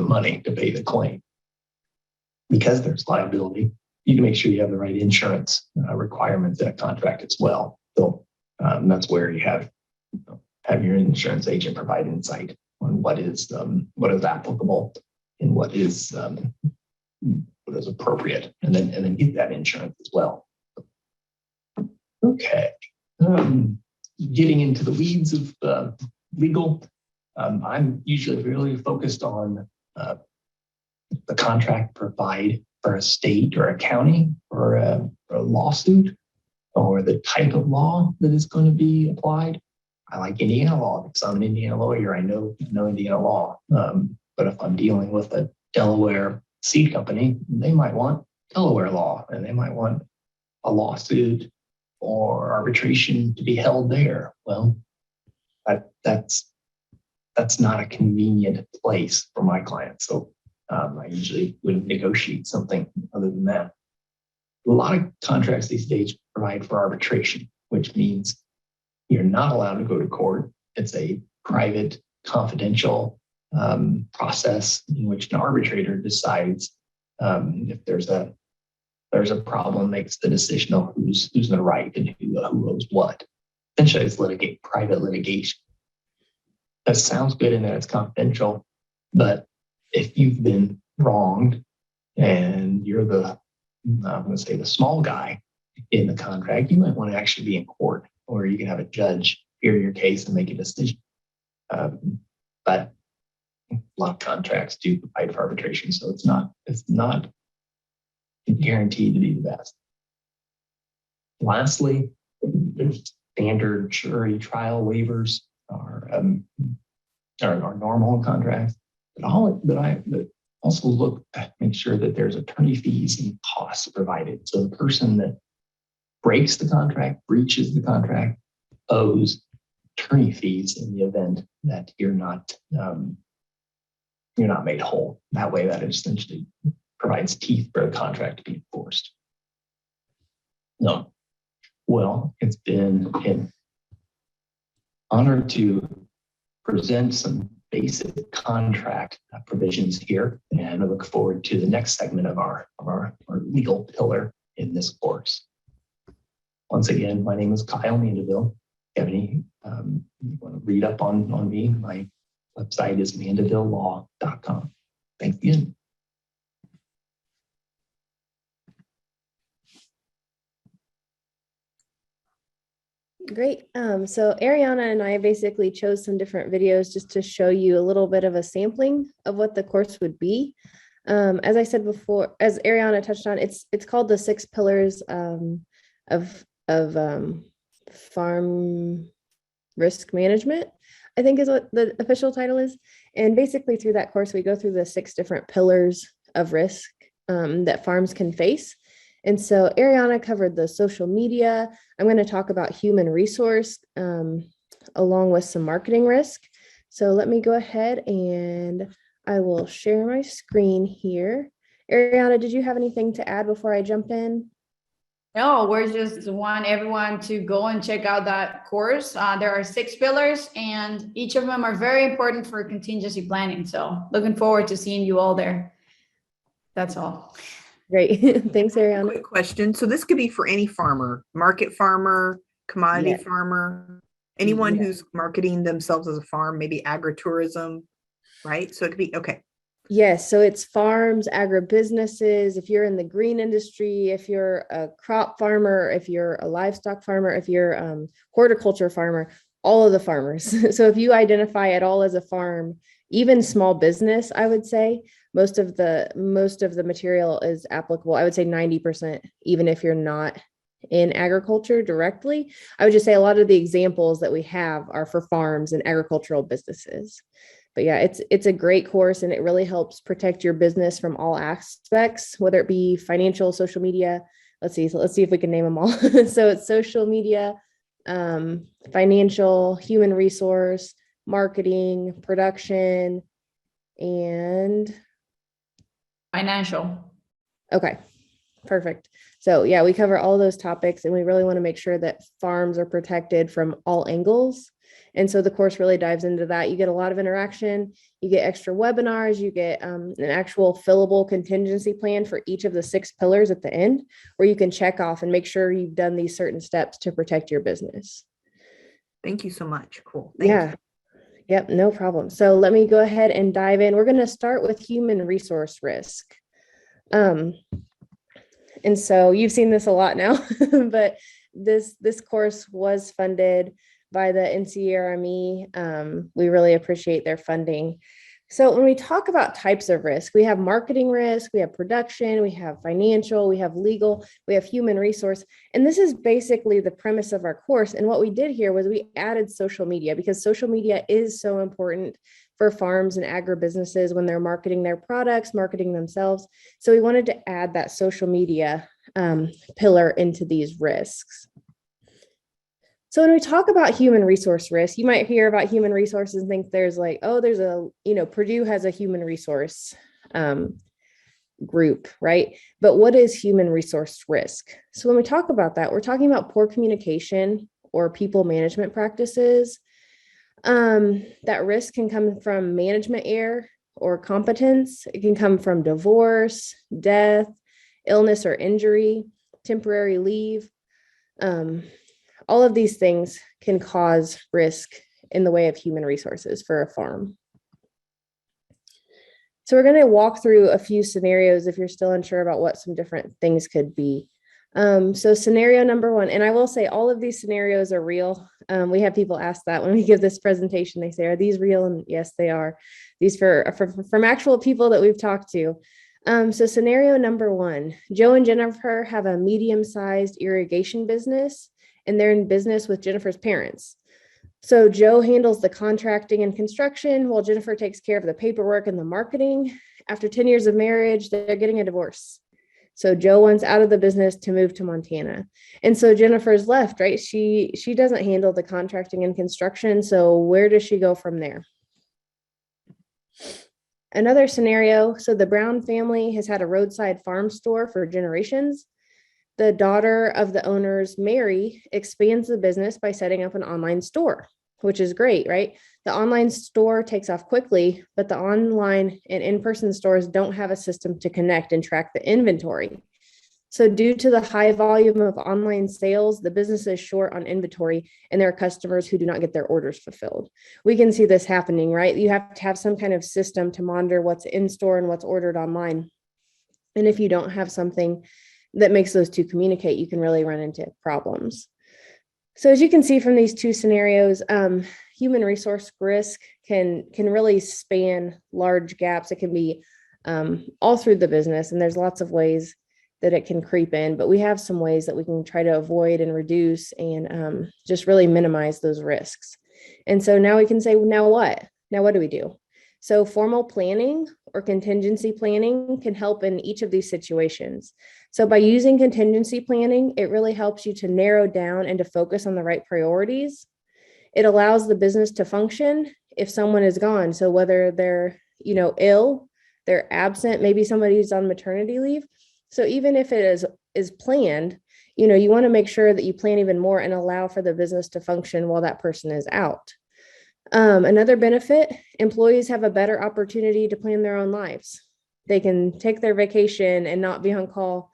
money to pay the claim. Because there's liability, you can make sure you have the right insurance requirements in a contract as well. So that's where you have your insurance agent provide insight on what is applicable and what is appropriate, and then get that insurance as well. Okay, getting into the weeds of legal, I'm usually really focused on the contract provide for a state or a county or a lawsuit, or the type of law that is going to be applied. I like Indiana law because I'm an Indiana lawyer. I know Indiana law. But if I'm dealing with a Delaware seed company, they might want Delaware law, and they might want a lawsuit or arbitration to be held there. Well, that's not a convenient place for my clients. So I usually wouldn't negotiate something other than that. A lot of contracts these days provide for arbitration, which means you're not allowed to go to court. It's a private, confidential process in which an arbitrator decides if there's a problem, makes the decision of who's in the right and who owes what. Essentially, it's private litigation. That sounds good in that it's confidential, but if you've been wronged and you're I'm going to say the small guy in the contract, you might want to actually be in court, or you can have a judge hear your case and make a decision. But a lot of contracts do provide for arbitration, so it's not guaranteed to be the best. Lastly, there's standard jury trial waivers are normal contracts, but also look at make sure that there's attorney fees and costs provided. So the person that breaks the contract, breaches the contract, owes attorney fees in the event that you're not made whole. That way, that essentially provides teeth for the contract to be enforced. No. Well, it's been an honor to present some basic contract provisions here, and I look forward to the next segment of our legal pillar in this course. Once again, my name is Kyle Mandeville. If you have any, you want to read up on me, my website is mandevillelaw.com. Thanks again. Great. So Ariana and I basically chose some different videos just to show you a little bit of a sampling of what the course would be. As I said before, as Ariana touched on, it's called the 6 pillars of farm risk management, I think is what the official title is. And basically through that course, we go through the 6 different pillars of risk that farms can face. And so Ariana covered the social media. I'm going to talk about human resource along with some marketing risk. So let me go ahead and I will share my screen here. Ariana, did you have anything to add before I jump in? No, we're just want everyone to go and check out that course. There are 6 pillars and each of them are very important for contingency planning. So looking forward to seeing you all there. That's all. Great. Thanks, Ariana. Quick question. So this could be for any farmer, market farmer, commodity Yes. farmer, anyone Yes. who's marketing themselves as a farm, maybe agritourism, right? So it could be, okay. Yes, so it's farms, agribusinesses, if you're in the green industry, if you're a crop farmer, if you're a livestock farmer, if you're a horticulture farmer, all of the farmers. So if you identify at all as a farm, even small business, I would say most of the material is applicable. I would say 90%, even if you're not in agriculture directly. I would just say a lot of the examples that we have are for farms and agricultural businesses. But yeah, it's a great course and it really helps protect your business from all aspects, whether it be financial, social media. Let's see if we can name them all. So it's social media, financial, human resource, marketing, production, and Financial. okay, perfect. So yeah, we cover all those topics and we really want to make sure that farms are protected from all angles. And so the course really dives into that. You get a lot of interaction, you get extra webinars, you get an actual fillable contingency plan for each of the 6 pillars at the end, where you can check off and make sure you've done these certain steps to protect your business. Thank you so much. Cool. Thank Yeah. you. Yep, no problem. So let me go ahead and dive in. We're going to start with human resource risk. And so you've seen this a lot now, but this course was funded by the NCRME. We really appreciate their funding. So when we talk about types of risk, we have marketing risk, we have production, we have financial, we have legal, we have human resource. And this is basically the premise of our course. And what we did here was we added social media because social media is so important for farms and agribusinesses when they're marketing their products, marketing themselves. So we wanted to add that social media pillar into these risks. So when we talk about human resource risk, you might hear about human resources and think there's like, oh, there's Purdue has a human resource group, right? But what is human resource risk? So when we talk about that, we're talking about poor communication or people management practices. That risk can come from management error or competence. It can come from divorce, death, illness or injury, temporary leave. All of these things can cause risk in the way of human resources for a farm. So we're going to walk through a few scenarios if you're still unsure about what some different things could be. So scenario number one, and I will say all of these scenarios are real. We have people ask that when we give this presentation, they say, are these real? And yes, they are. These from actual people that we've talked to. So scenario number one, Joe and Jennifer have a medium-sized irrigation business, and they're in business with Jennifer's parents. So Joe handles the contracting and construction while Jennifer takes care of the paperwork and the marketing. After 10 years of marriage, they're getting a divorce. So Joe wants out of the business to move to Montana. And so Jennifer's left, right? She doesn't handle the contracting and construction. So where does she go from there? Another scenario, so the Brown family has had a roadside farm store for generations. The daughter of the owners, Mary, expands the business by setting up an online store, which is great, right? The online store takes off quickly, but the online and in-person stores don't have a system to connect and track the inventory. So due to the high volume of online sales, the business is short on inventory and there are customers who do not get their orders fulfilled. We can see this happening, right? You have to have some kind of system to monitor what's in store and what's ordered online. And if you don't have something that makes those two communicate, you can really run into problems. So as you can see from these two scenarios, human resource risk can really span large gaps. It can be all through the business, and there's lots of ways that it can creep in, but we have some ways that we can try to avoid and reduce and just really minimize those risks. And so now we can say, now what? Now what do we do? So formal planning or contingency planning can help in each of these situations. So by using contingency planning, it really helps you to narrow down and to focus on the right priorities. It allows the business to function if someone is gone. So whether they're, ill, they're absent, maybe somebody's on maternity leave. So even if it is planned, you want to make sure that you plan even more and allow for the business to function while that person is out. Another benefit, employees have a better opportunity to plan their own lives. They can take their vacation and not be on call,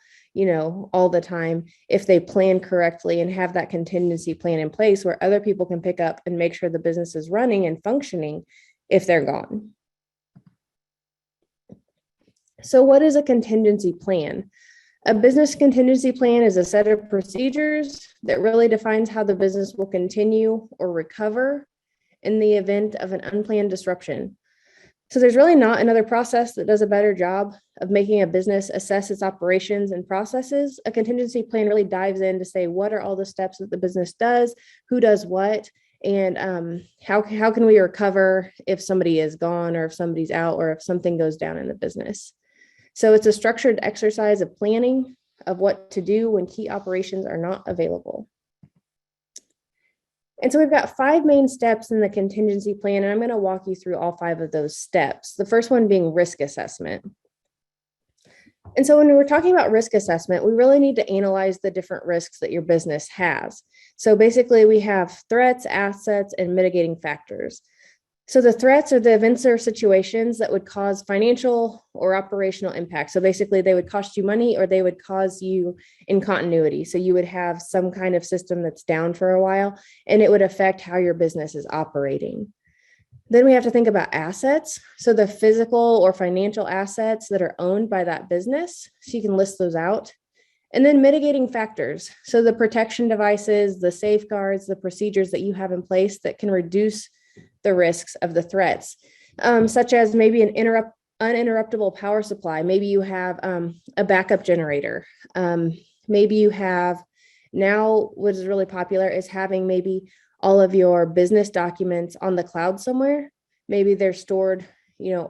all the time if they plan correctly and have that contingency plan in place where other people can pick up and make sure the business is running and functioning if they're gone. So what is a contingency plan? A business contingency plan is a set of procedures that really defines how the business will continue or recover in the event of an unplanned disruption. So there's really not another process that does a better job of making a business assess its operations and processes. A contingency plan really dives in to say, what are all the steps that the business does, who does what, and how can we recover if somebody is gone or if somebody's out or if something goes down in the business. So it's a structured exercise of planning of what to do when key operations are not available. And so we've got 5 main steps in the contingency plan, and I'm going to walk you through all 5 of those steps. The first one being risk assessment. And so when we're talking about risk assessment, we really need to analyze the different risks that your business has. So basically we have threats, assets, and mitigating factors. So the threats are the events or situations that would cause financial or operational impact. So basically they would cost you money or they would cause you incontinuity. So you would have some kind of system that's down for a while and it would affect how your business is operating. Then we have to think about assets. So the physical or financial assets that are owned by that business. So you can list those out. And then mitigating factors. So the protection devices, the safeguards, the procedures that you have in place that can reduce the risks of the threats, such as maybe an uninterruptible power supply. Maybe you have a backup generator. Maybe you have now what is really popular is having maybe all of your business documents on the cloud somewhere. Maybe they're stored,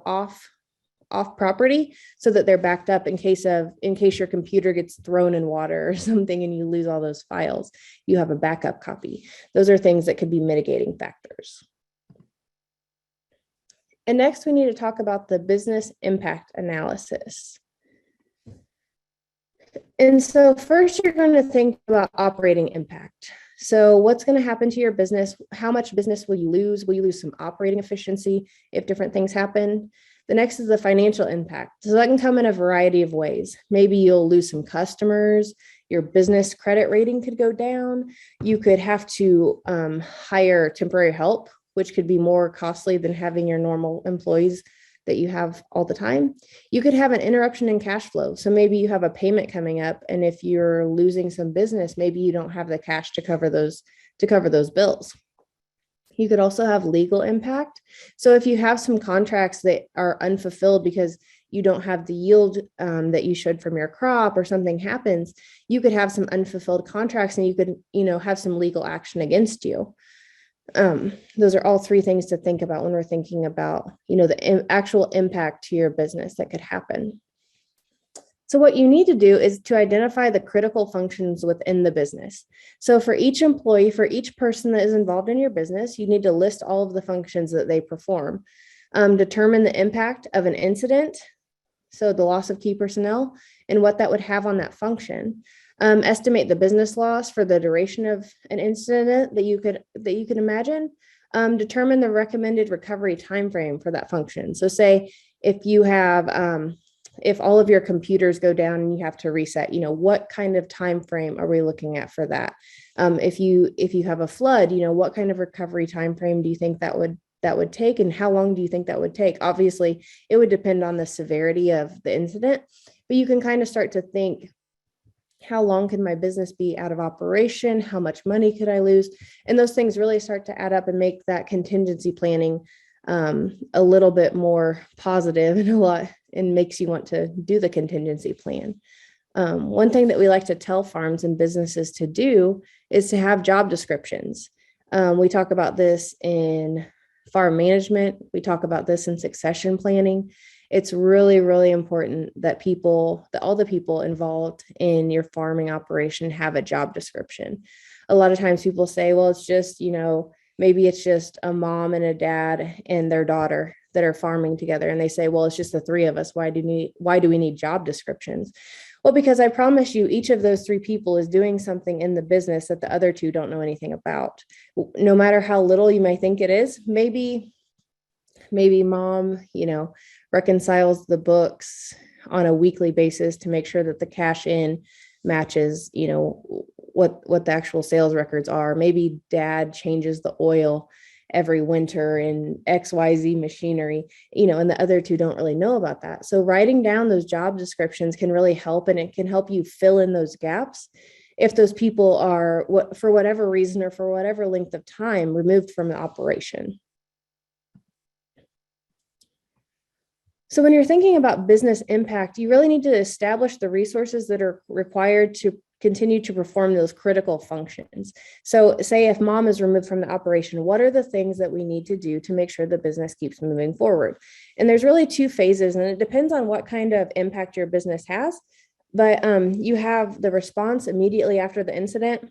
off property so that they're backed up in case your computer gets thrown in water or something and you lose all those files. You have a backup copy. Those are things that could be mitigating factors. And next, we need to talk about the business impact analysis. And so first, you're going to think about operating impact. So what's going to happen to your business? How much business will you lose? Will you lose some operating efficiency if different things happen? The next is the financial impact. So that can come in a variety of ways. Maybe you'll lose some customers. Your business credit rating could go down. You could have to hire temporary help, which could be more costly than having your normal employees that you have all the time. You could have an interruption in cash flow. So maybe you have a payment coming up, and if you're losing some business, maybe you don't have the cash to cover those bills. You could also have legal impact. So if you have some contracts that are unfulfilled because you don't have the yield that you should from your crop, or something happens, you could have some unfulfilled contracts, and you could, have some legal action against you. Those are all three things to think about when we're thinking about, the actual impact to your business that could happen. So what you need to do is to identify the critical functions within the business. So for each employee, for each person that is involved in your business, you need to list all of the functions that they perform. Determine the impact of an incident, so the loss of key personnel, and what that would have on that function. Estimate the business loss for the duration of an incident that you could imagine. Determine the recommended recovery timeframe for that function. So say if you have if all of your computers go down and you have to reset, what kind of time frame are we looking at for that? If you have a flood, what kind of recovery time frame do you think that would take, and how long do you think that would take? Obviously, it would depend on the severity of the incident, but you can kind of start to think, how long could my business be out of operation? How much money could I lose? And those things really start to add up and make that contingency planning a little bit more positive and makes you want to do the contingency plan. One thing that we like to tell farms and businesses to do is to have job descriptions. We talk about this in farm management. We talk about this in succession planning. It's really, really important that all the people involved in your farming operation have a job description. A lot of times people say, well, it's just, maybe it's just a mom and a dad and their daughter that are farming together. And they say, well, it's just the three of us. Why do we need job descriptions? Well, because I promise you, each of those three people is doing something in the business that the other two don't know anything about. No matter how little you may think it is, maybe mom, reconciles the books on a weekly basis to make sure that the cash in matches, what the actual sales records are. Maybe dad changes the oil every winter in XYZ machinery, and the other two don't really know about that. So writing down those job descriptions can really help, and it can help you fill in those gaps if those people are, for whatever reason or for whatever length of time, removed from the operation. So when you're thinking about business impact, you really need to establish the resources that are required to continue to perform those critical functions. So say if mom is removed from the operation, what are the things that we need to do to make sure the business keeps moving forward? And there's really two phases, and it depends on what kind of impact your business has. But you have the response immediately after the incident.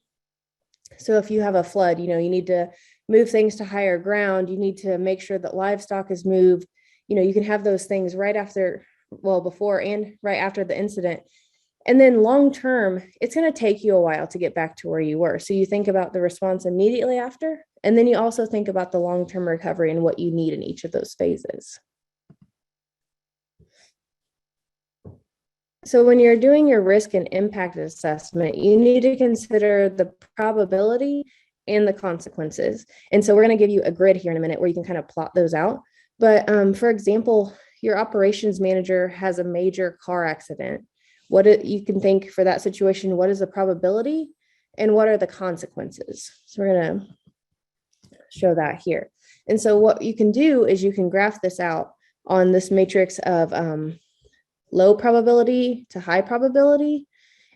So if you have a flood, you need to move things to higher ground. You need to make sure that livestock is moved. You can have those things before and right after the incident. And then long term, it's going to take you a while to get back to where you were. So you think about the response immediately after, and then you also think about the long-term recovery and what you need in each of those phases. So when you're doing your risk and impact assessment, you need to consider the probability and the consequences. And so we're going to give you a grid here in a minute where you can kind of plot those out. But for example, your operations manager has a major car accident. You can think for that situation, what is the probability and what are the consequences? So we're going to show that here. And so what you can do is you can graph this out on this matrix of low probability to high probability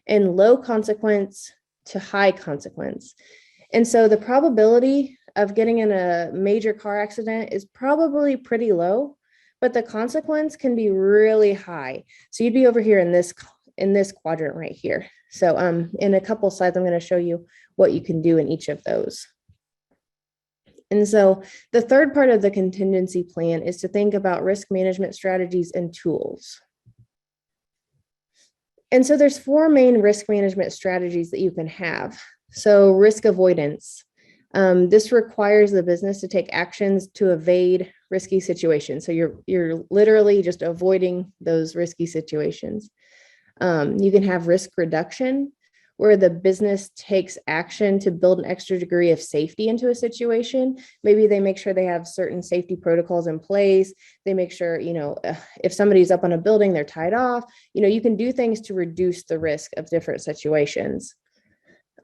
and low consequence to high consequence. And so the probability of getting in a major car accident is probably pretty low, but the consequence can be really high. So you'd be over here in this quadrant right here. So in a couple slides, I'm going to show you what you can do in each of those. And so the third part of the contingency plan is to think about risk management strategies and tools. And so there's 4 main risk management strategies that you can have. So risk avoidance. This requires the business to take actions to evade risky situations. So you're literally just avoiding those risky situations. You can have risk reduction, where the business takes action to build an extra degree of safety into a situation. Maybe they make sure they have certain safety protocols in place. They make sure, if somebody's up on a building, they're tied off. You can do things to reduce the risk of different situations.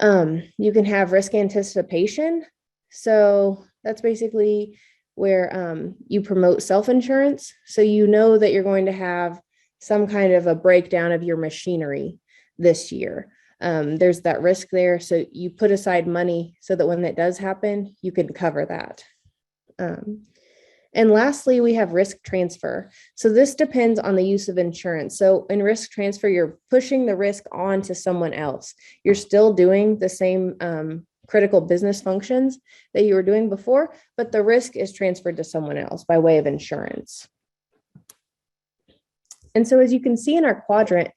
You can have risk anticipation. So that's basically where you promote self-insurance. So you know that you're going to have some kind of a breakdown of your machinery this year. There's that risk there. So you put aside money so that when that does happen, you can cover that. And lastly, we have risk transfer. So this depends on the use of insurance. So in risk transfer, you're pushing the risk on to someone else. You're still doing the same critical business functions that you were doing before, but the risk is transferred to someone else by way of insurance. And so as you can see in our quadrant,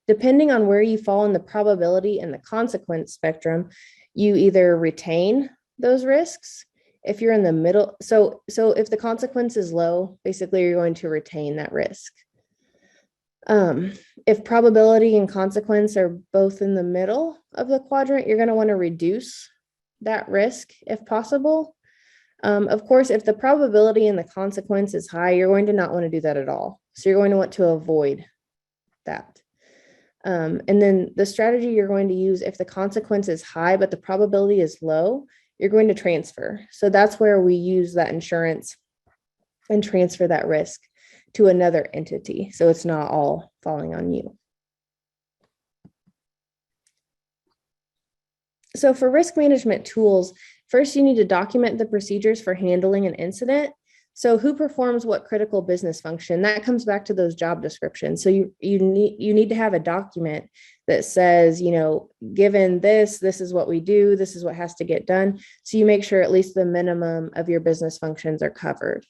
depending on where you fall in the probability and the consequence spectrum, you either retain those risks. If you're in the middle, so if the consequence is low, basically you're going to retain that risk. If probability and consequence are both in the middle of the quadrant, you're going to want to reduce that risk if possible. Of course, if the probability and the consequence is high, you're going to not want to do that at all. So you're going to want to avoid that. And then the strategy you're going to use if the consequence is high, but the probability is low, you're going to transfer. So that's where we use that insurance and transfer that risk to another entity. So it's not all falling on you. So for risk management tools, first you need to document the procedures for handling an incident. So who performs what critical business function? That comes back to those job descriptions. So you need to have a document that says, given this is what we do, this is what has to get done. So you make sure at least the minimum of your business functions are covered.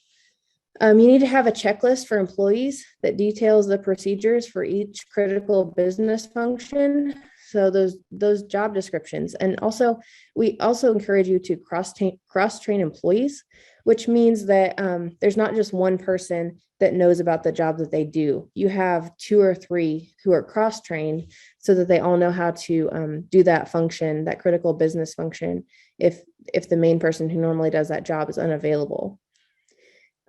You need to have a checklist for employees that details the procedures for each critical business function. So those job descriptions. And also, we also encourage you to cross-train employees, which means that there's not just one person that knows about the job that they do. You have 2 or 3 who are cross-trained so that they all know how to do that function, that critical business function, if the main person who normally does that job is unavailable.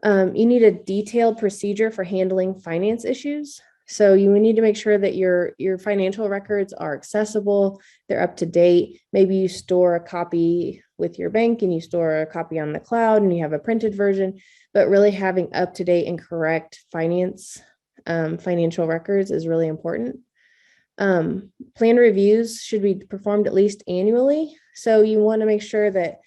You need a detailed procedure for handling finance issues. So you need to make sure that your financial records are accessible, they're up to date. Maybe you store a copy with your bank and you store a copy on the cloud and you have a printed version, but really having up to date and correct financial records is really important. Plan reviews should be performed at least annually. So you want to make sure that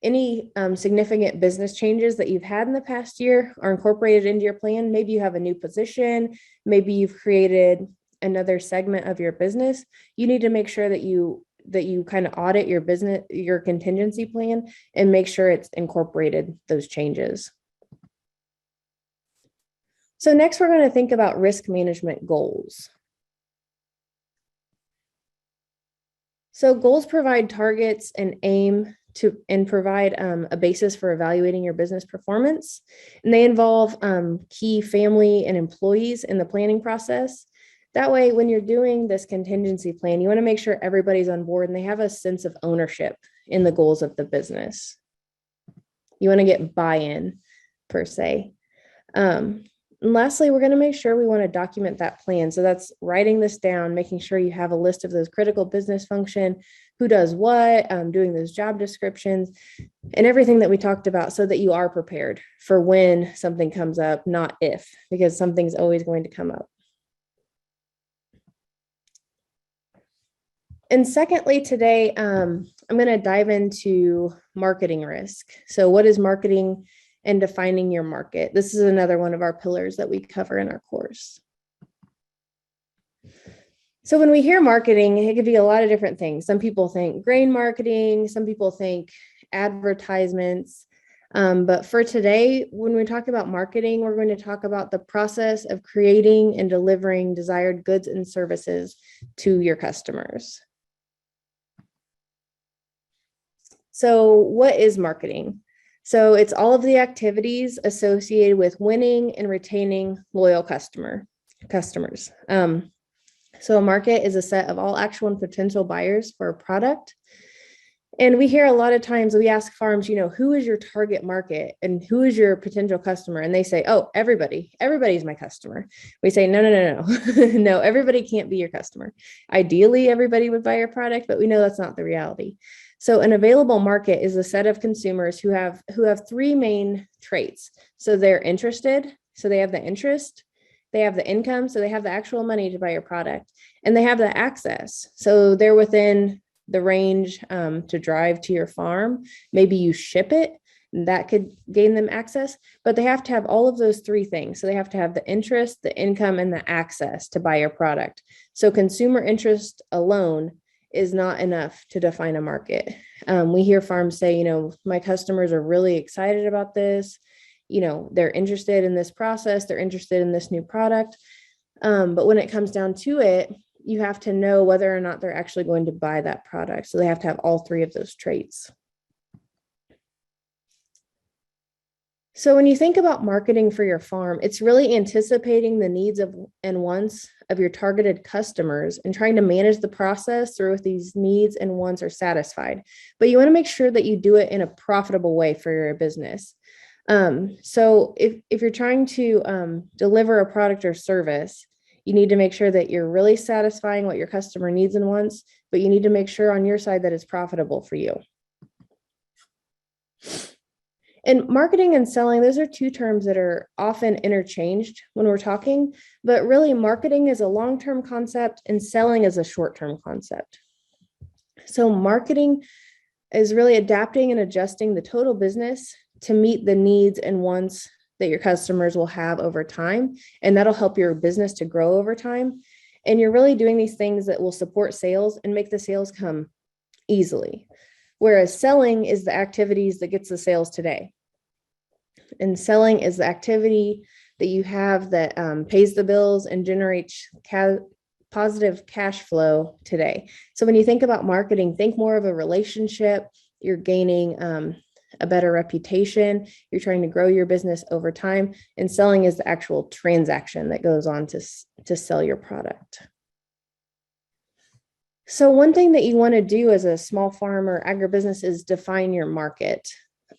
any significant business changes that you've had in the past year are incorporated into your plan. Maybe you have a new position, maybe you've created another segment of your business. You need to make sure that you kind of audit your contingency plan and make sure it's incorporated those changes. So next we're going to think about risk management goals. So goals provide targets and aim and provide a basis for evaluating your business performance. And they involve key family and employees in the planning process. That way, when you're doing this contingency plan, you want to make sure everybody's on board and they have a sense of ownership in the goals of the business. You want to get buy-in, per se. And lastly, we're going to make sure we want to document that plan. So that's writing this down, making sure you have a list of those critical business function, who does what, doing those job descriptions, and everything that we talked about so that you are prepared for when something comes up, not if, because something's always going to come up. And secondly, today, I'm going to dive into marketing risk. So what is marketing and defining your market? This is another one of our pillars that we cover in our course. So when we hear marketing, it could be a lot of different things. Some people think grain marketing, some people think advertisements. But for today, when we talk about marketing, we're going to talk about the process of creating and delivering desired goods and services to your customers. So what is marketing? So it's all of the activities associated with winning and retaining loyal customers. So a market is a set of all actual and potential buyers for a product. And we hear a lot of times, we ask farms, who is your target market and who is your potential customer? And they say, oh, everybody's my customer. We say, no. No, everybody can't be your customer. Ideally, everybody would buy your product, but we know that's not the reality. So an available market is a set of consumers who have three main traits. So they're interested, so they have the interest, they have the income, so they have the actual money to buy your product, and they have the access. So they're within the range to drive to your farm. Maybe you ship it, and that could gain them access, but they have to have all of those three things. So they have to have the interest, the income, and the access to buy your product. So consumer interest alone is not enough to define a market. We hear farms say, my customers are really excited about this. They're interested in this process. They're interested in this new product. But when it comes down to it, you have to know whether or not they're actually going to buy that product. So they have to have all three of those traits. So when you think about marketing for your farm, it's really anticipating the needs and wants of your targeted customers and trying to manage the process through if these needs and wants are satisfied. But you want to make sure that you do it in a profitable way for your business. So if you're trying to deliver a product or service, you need to make sure that you're really satisfying what your customer needs and wants, but you need to make sure on your side that it's profitable for you. And marketing and selling, those are two terms that are often interchanged when we're talking, but really marketing is a long-term concept and selling is a short-term concept. So marketing is really adapting and adjusting the total business to meet the needs and wants that your customers will have over time. And that'll help your business to grow over time. And you're really doing these things that will support sales and make the sales come easily. Whereas selling is the activities that gets the sales today. And selling is the activity that you have that pays the bills and generates positive cash flow today. So when you think about marketing, think more of a relationship. You're gaining a better reputation. You're trying to grow your business over time, and selling is the actual transaction that goes on to sell your product. So one thing that you want to do as a small farm or agribusiness is define your market.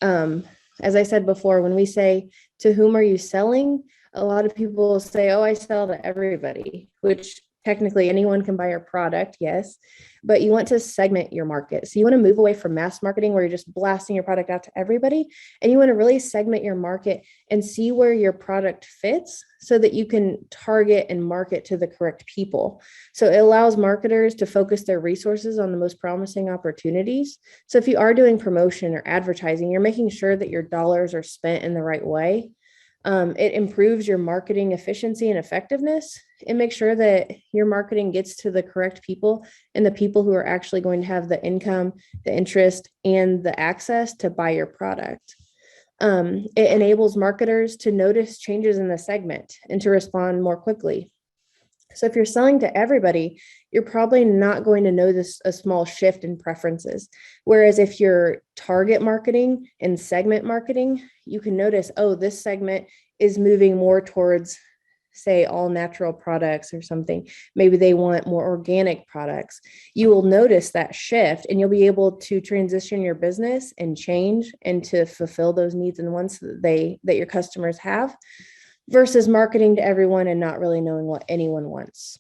As I said before, when we say, to whom are you selling? A lot of people will say, oh, I sell to everybody, which technically anyone can buy your product, yes, but you want to segment your market. So you want to move away from mass marketing where you're just blasting your product out to everybody. And you want to really segment your market and see where your product fits so that you can target and market to the correct people. So it allows marketers to focus their resources on the most promising opportunities. So if you are doing promotion or advertising, you're making sure that your dollars are spent in the right way. It improves your marketing efficiency and effectiveness. And make sure that your marketing gets to the correct people and the people who are actually going to have the income, the interest, and the access to buy your product. It enables marketers to notice changes in the segment and to respond more quickly. So if you're selling to everybody, you're probably not going to notice a small shift in preferences. Whereas if you're target marketing and segment marketing, you can notice, oh, this segment is moving more towards, say, all natural products or something. Maybe they want more organic products. You will notice that shift and you'll be able to transition your business and change and to fulfill those needs and wants that your customers have, versus marketing to everyone and not really knowing what anyone wants.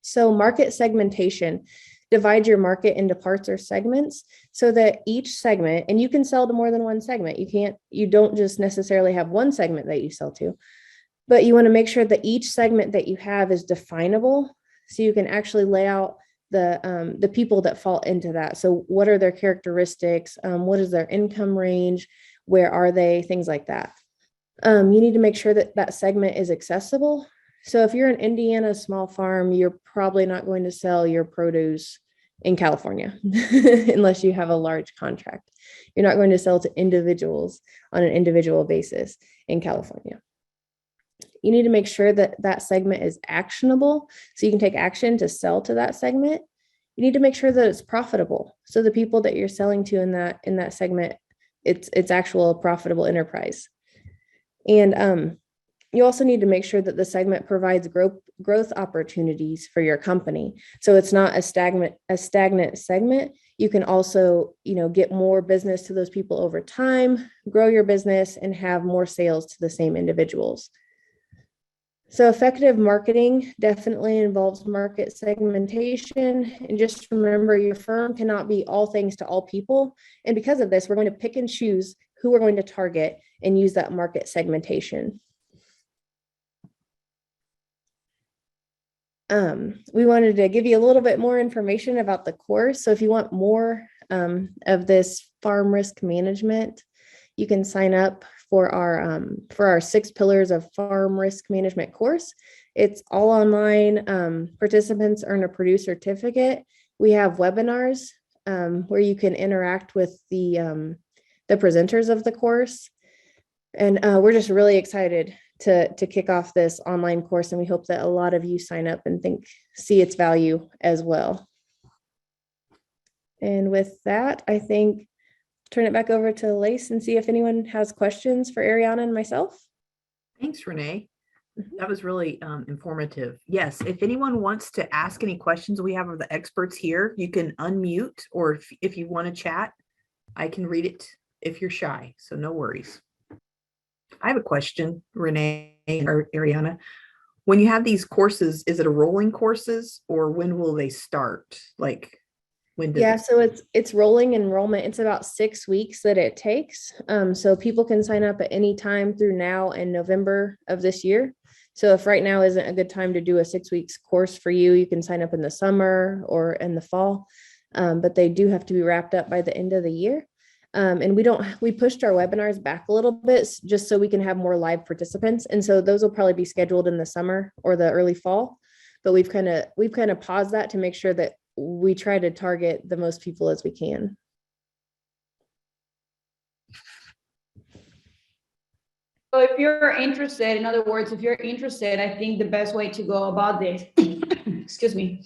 So market segmentation divides your market into parts or segments so that each segment, and you can sell to more than one segment. You don't just necessarily have one segment that you sell to, but you want to make sure that each segment that you have is definable so you can actually lay out the people that fall into that. So what are their characteristics? What is their income range? Where are they? Things like that. You need to make sure that that segment is accessible. So if you're an Indiana small farm, you're probably not going to sell your produce in California unless you have a large contract. You're not going to sell to individuals on an individual basis in California. You need to make sure that that segment is actionable so you can take action to sell to that segment. You need to make sure that it's profitable. So the people that you're selling to in that segment, it's actual profitable enterprise. And you also need to make sure that the segment provides growth opportunities for your company. So it's not a stagnant segment. You can also, get more business to those people over time, grow your business, and have more sales to the same individuals. So effective marketing definitely involves market segmentation. And just remember, your firm cannot be all things to all people. And because of this, we're going to pick and choose who we're going to target and use that market segmentation. We wanted to give you a little bit more information about the course. So if you want more of this farm risk management, you can sign up for our 6 pillars of farm risk management course. It's all online. Participants earn a Purdue certificate. We have webinars where you can interact with the presenters of the course. And we're just really excited to kick off this online course. And we hope that a lot of you sign up and see its value as well. And with that, I think turn it back over to Lace and see if anyone has questions for Ariana and myself. Thanks, Renee. That was really informative. Yes, if anyone wants to ask any questions, we have the experts here. You can unmute, or if you want to chat, I can read it if you're shy, so no worries. I have a question, Renee or Ariana. When you have these courses, is it a rolling courses, or when will they start? Like, when does so it's rolling enrollment. It's about 6 weeks that it takes. So people can sign up at any time through now and November of this year. So if right now isn't a good time to do a 6 weeks course for you, you can sign up in the summer or in the fall. But they do have to be wrapped up by the end of the year. And we pushed our webinars back a little bit just so we can have more live participants. And so those will probably be scheduled in the summer or the early fall, but we've kind of paused that to make sure that we try to target the most people as we can. So if you're interested, in other words, if you're interested, I think the best way to go about this, excuse me,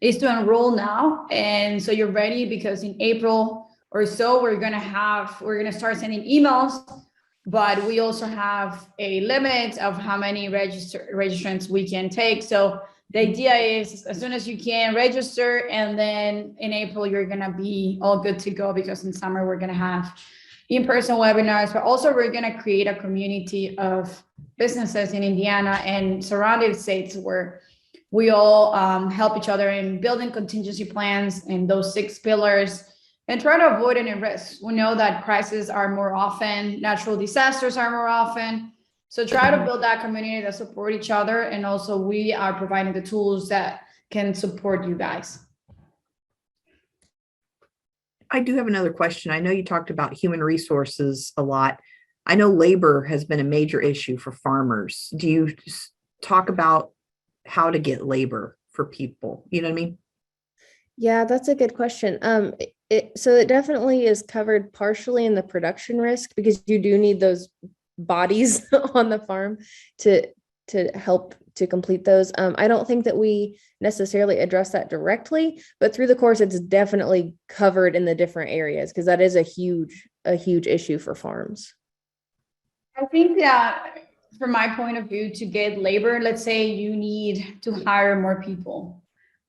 is to enroll now. And so you're ready, because in April or so, we're going to start sending emails, but we also have a limit of how many registrants we can take. So the idea is, as soon as you can register, and then in April, you're going to be all good to go, because in summer, we're going to have in-person webinars, but also we're going to create a community of businesses in Indiana and surrounding states where we all help each other in building contingency plans in those 6 pillars, and try to avoid any risks. We know that crises are more often, natural disasters are more often. So try to build that community that support each other. And also we are providing the tools that can support you guys. I do have another question. I know you talked about human resources a lot. I know labor has been a major issue for farmers. Do you talk about how to get labor for people? You know what I mean? Yeah, that's a good question. So it definitely is covered partially in the production risk, because you do need those bodies on the farm to help to complete those. I don't think that we necessarily address that directly, but through the course, it's definitely covered in the different areas, because that is a huge issue for farms. I think that from my point of view, to get labor, let's say you need to hire more people.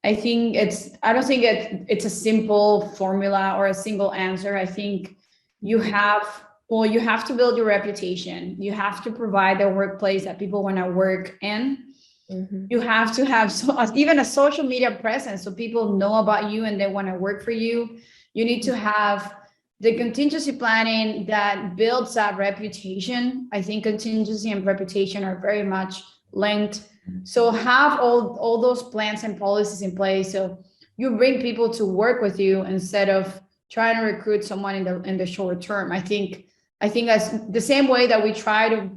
I don't think it's a simple formula or a single answer. I think you have to build your reputation. You have to provide a workplace that people want to work in. Mm-hmm. You have to have even a social media presence, so people know about you and they want to work for you. You need to have the contingency planning that builds that reputation. I think contingency and reputation are very much linked. So have all those plans and policies in place, so you bring people to work with you instead of trying to recruit someone in the short term. I think that's the same way that we try to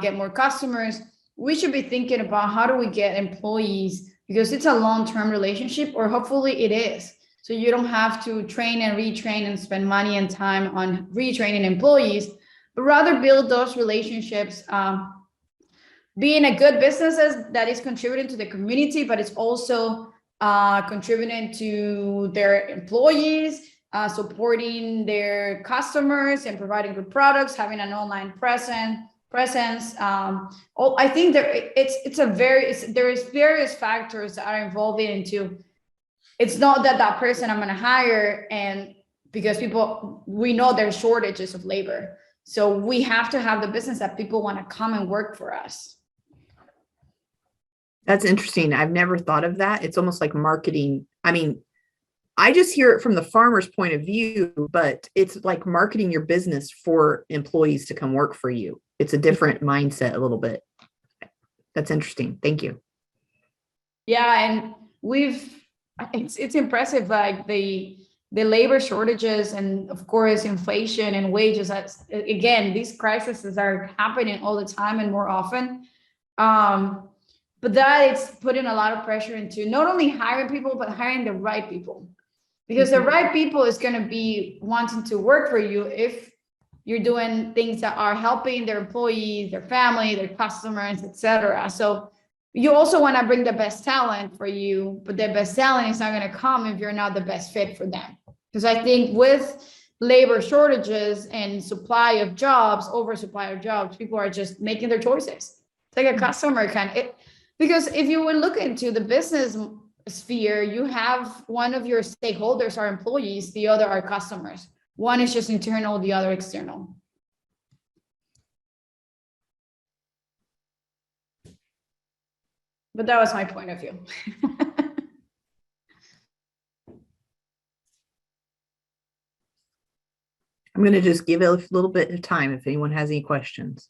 get more customers. We should be thinking about how do we get employees, because it's a long-term relationship, or hopefully it is. So you don't have to train and retrain and spend money and time on retraining employees, but rather build those relationships. Being a good business that is contributing to the community, but it's also contributing to their employees, supporting their customers and providing good products, having an online presence, presence. I think there is various factors that are involved into. It's not that person I'm going to hire, and because we know there's shortages of labor, so we have to have the business that people want to come and work for us. That's interesting. I've never thought of that. It's almost like marketing. I mean, I just hear it from the farmer's point of view, but it's like marketing your business for employees to come work for you. It's a different mindset a little bit. That's interesting. Thank you. Yeah, and it's impressive, like the labor shortages and of course inflation and wages. Again, these crises are happening all the time and more often. But that it's putting a lot of pressure into not only hiring people, but hiring the right people. Because the right people is going to be wanting to work for you if you're doing things that are helping their employees, their family, their customers, etc. So you also want to bring the best talent for you, but the best talent is not going to come if you're not the best fit for them. Because I think with labor shortages and supply of jobs, oversupply of jobs, people are just making their choices. It's like a customer because if you would look into the business sphere, you have one of your stakeholders are employees, the other are customers. One is just internal, the other external. But that was my point of view. I'm going to just give it a little bit of time if anyone has any questions.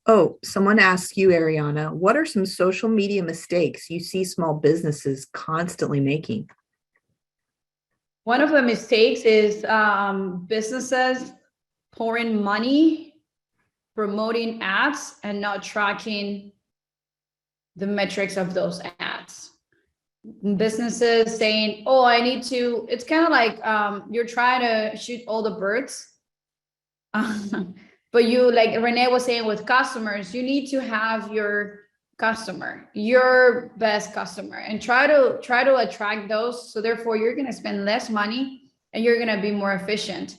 Oh, someone asks you, Ariana, what are some social media mistakes you see small businesses constantly making? One of the mistakes is businesses pouring money, promoting ads, and not tracking the metrics of those ads. Businesses saying, oh, it's kind of like you're trying to shoot all the birds. But you, like Renee was saying with customers, you need to have your customer, your best customer, and try to attract those. So therefore you're going to spend less money and you're going to be more efficient.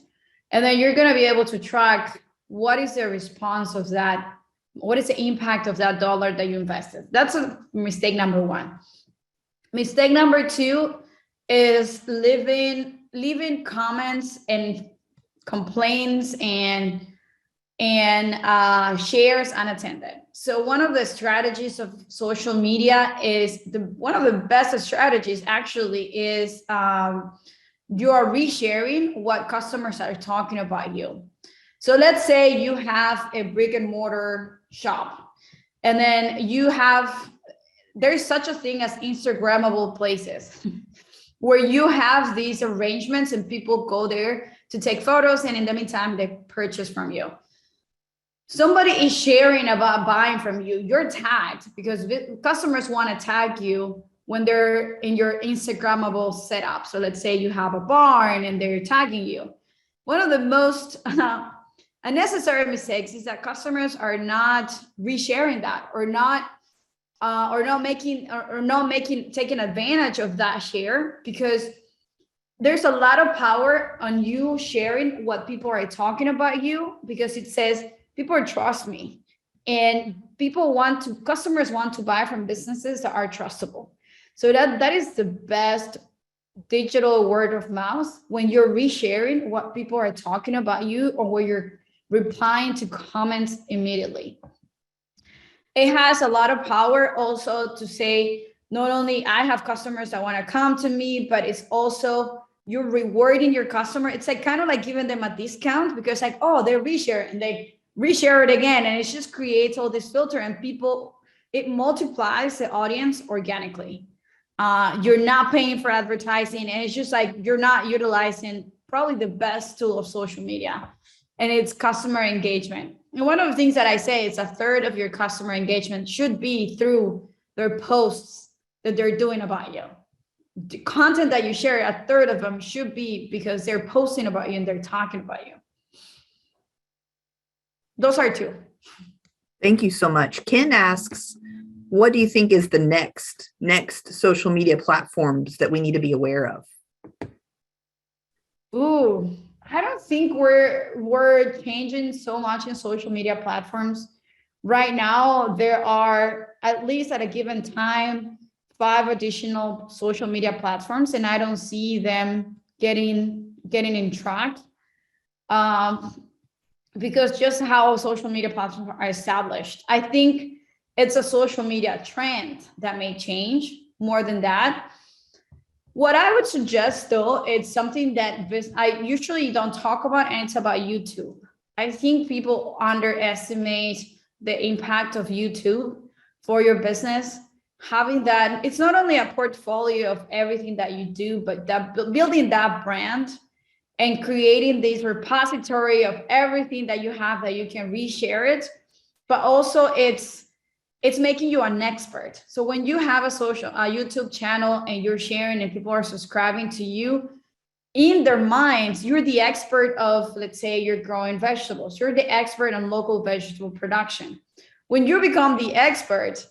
And then you're going to be able to track what is the response of that. What is the impact of that dollar that you invested? That's a mistake number one. Mistake number two is leaving comments and complaints and shares unattended. So one of the strategies of social media is one of the best strategies actually is you are resharing what customers are talking about you. So let's say you have a brick and mortar shop, and then there's such a thing as Instagrammable places where you have these arrangements and people go there to take photos, and in the meantime, they purchase from you. Somebody is sharing about buying from you, you're tagged because customers want to tag you when they're in your Instagrammable setup. So let's say you have a barn and they're tagging you. One of the most unnecessary mistakes is that customers are not resharing that or not taking advantage of that share, because there's a lot of power on you sharing what people are talking about you, because it says people trust me, and customers want to buy from businesses that are trustable. So that is the best digital word of mouth, when you're resharing what people are talking about you, or where you're replying to comments immediately. It has a lot of power also to say, not only I have customers that want to come to me, but it's also you're rewarding your customer. It's like kind of like giving them a discount, because like, oh, they reshare and they reshare it again, and it just creates all this filter, and it multiplies the audience organically. You're not paying for advertising, and it's just like you're not utilizing probably the best tool of social media, and it's customer engagement. And one of the things that I say is a third of your customer engagement should be through their posts that they're doing about you. The content that you share, a third of them should be because they're posting about you and they're talking about you. Those are two. Thank you so much. Ken asks, what do you think is the next social media platforms that we need to be aware of? Ooh, I don't think we're changing so much in social media platforms. Right now, there are, at least at a given time, 5 additional social media platforms, and I don't see them getting in track. Because just how social media platforms are established. I think it's a social media trend that may change more than that. What I would suggest though, it's something that I usually don't talk about, and it's about YouTube. I think people underestimate the impact of YouTube for your business. Having that, it's not only a portfolio of everything that you do, but that building that brand and creating this repository of everything that you have that you can reshare it, but also it's making you an expert. So when you have a YouTube channel and you're sharing and people are subscribing to you, in their minds, you're the expert of, let's say you're growing vegetables, you're the expert on local vegetable production. When you become the expert,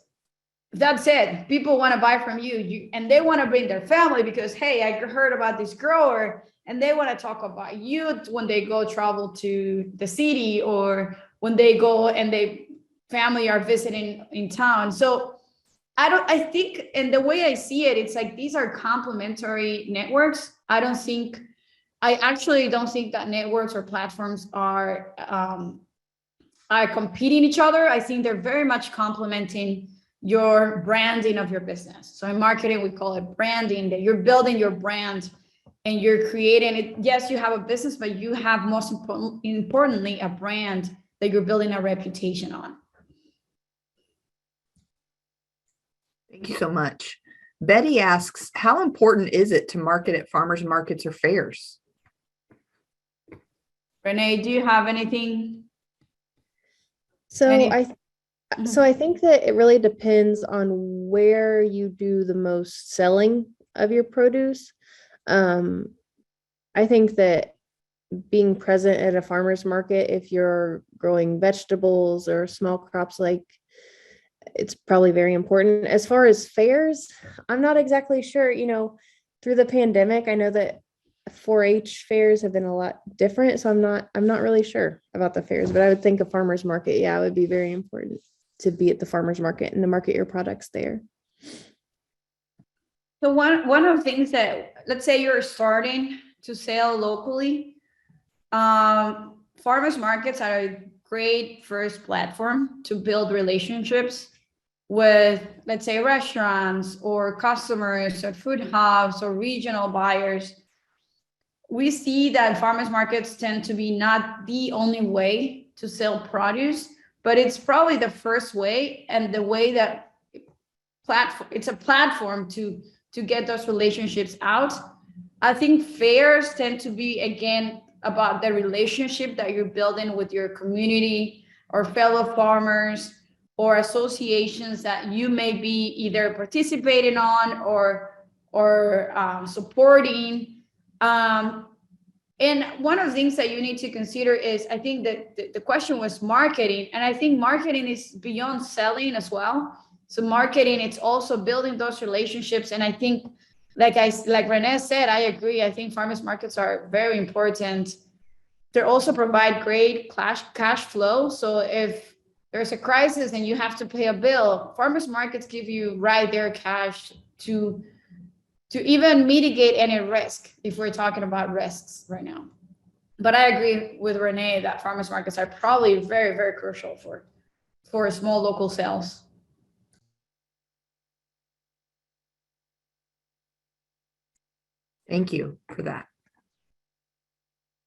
that's it. People want to buy from you, and they want to bring their family because, hey, I heard about this grower, and they want to talk about you when they go travel to the city, or when they go and they family are visiting in town. So I think, and the way I see it, it's like these are complementary networks. I actually don't think that networks or platforms are competing each other. I think they're very much complementing your branding of your business. So in marketing, we call it branding, that you're building your brand and you're creating it. Yes, you have a business, but you have most importantly, a brand that you're building a reputation on. Thank you so much. Betty asks, how important is it to market at farmers markets or fairs? Renee, do you have anything? So I think that it really depends on where you do the most selling of your produce. I think that being present at a farmer's market, if you're growing vegetables or small crops, like, it's probably very important. As far as fairs, I'm not exactly sure. Through the pandemic, I know that 4-H fairs have been a lot different, so I'm not really sure about the fairs, but I would think a farmer's market, it would be very important to be at the farmer's market and to market your products there. So one of the things that, let's say you're starting to sell locally, farmers markets are a great first platform to build relationships with, let's say, restaurants or customers or food hubs or regional buyers. We see that farmers markets tend to be not the only way to sell produce, but it's probably the first way, and the way that it's a platform to get those relationships out. I think fairs tend to be, again, about the relationship that you're building with your community or fellow farmers or associations that you may be either participating on or supporting. And one of the things that you need to consider is, I think that the question was marketing, and I think marketing is beyond selling as well. So marketing, it's also building those relationships. And I think, like Renee said, I agree. I think farmers markets are very important. They also provide great cash flow. So if there's a crisis and you have to pay a bill, farmers markets give you right there cash to even mitigate any risk, if we're talking about risks right now. But I agree with Renee that farmers markets are probably very, very crucial for small local sales. Thank you for that.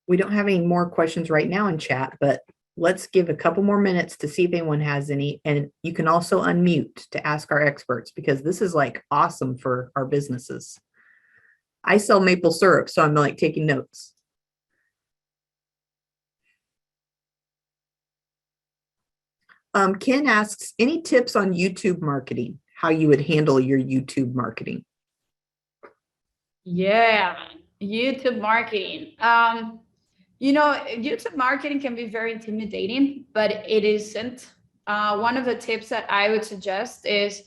We don't have any more questions right now in chat, but let's give a couple more minutes to see if anyone has any. And you can also unmute to ask our experts, because this is like awesome for our businesses. I sell maple syrup, so I'm like taking notes. Ken asks, any tips on YouTube marketing, how you would handle your YouTube marketing? Yeah, YouTube marketing. YouTube marketing can be very intimidating, but it isn't. One of the tips that I would suggest is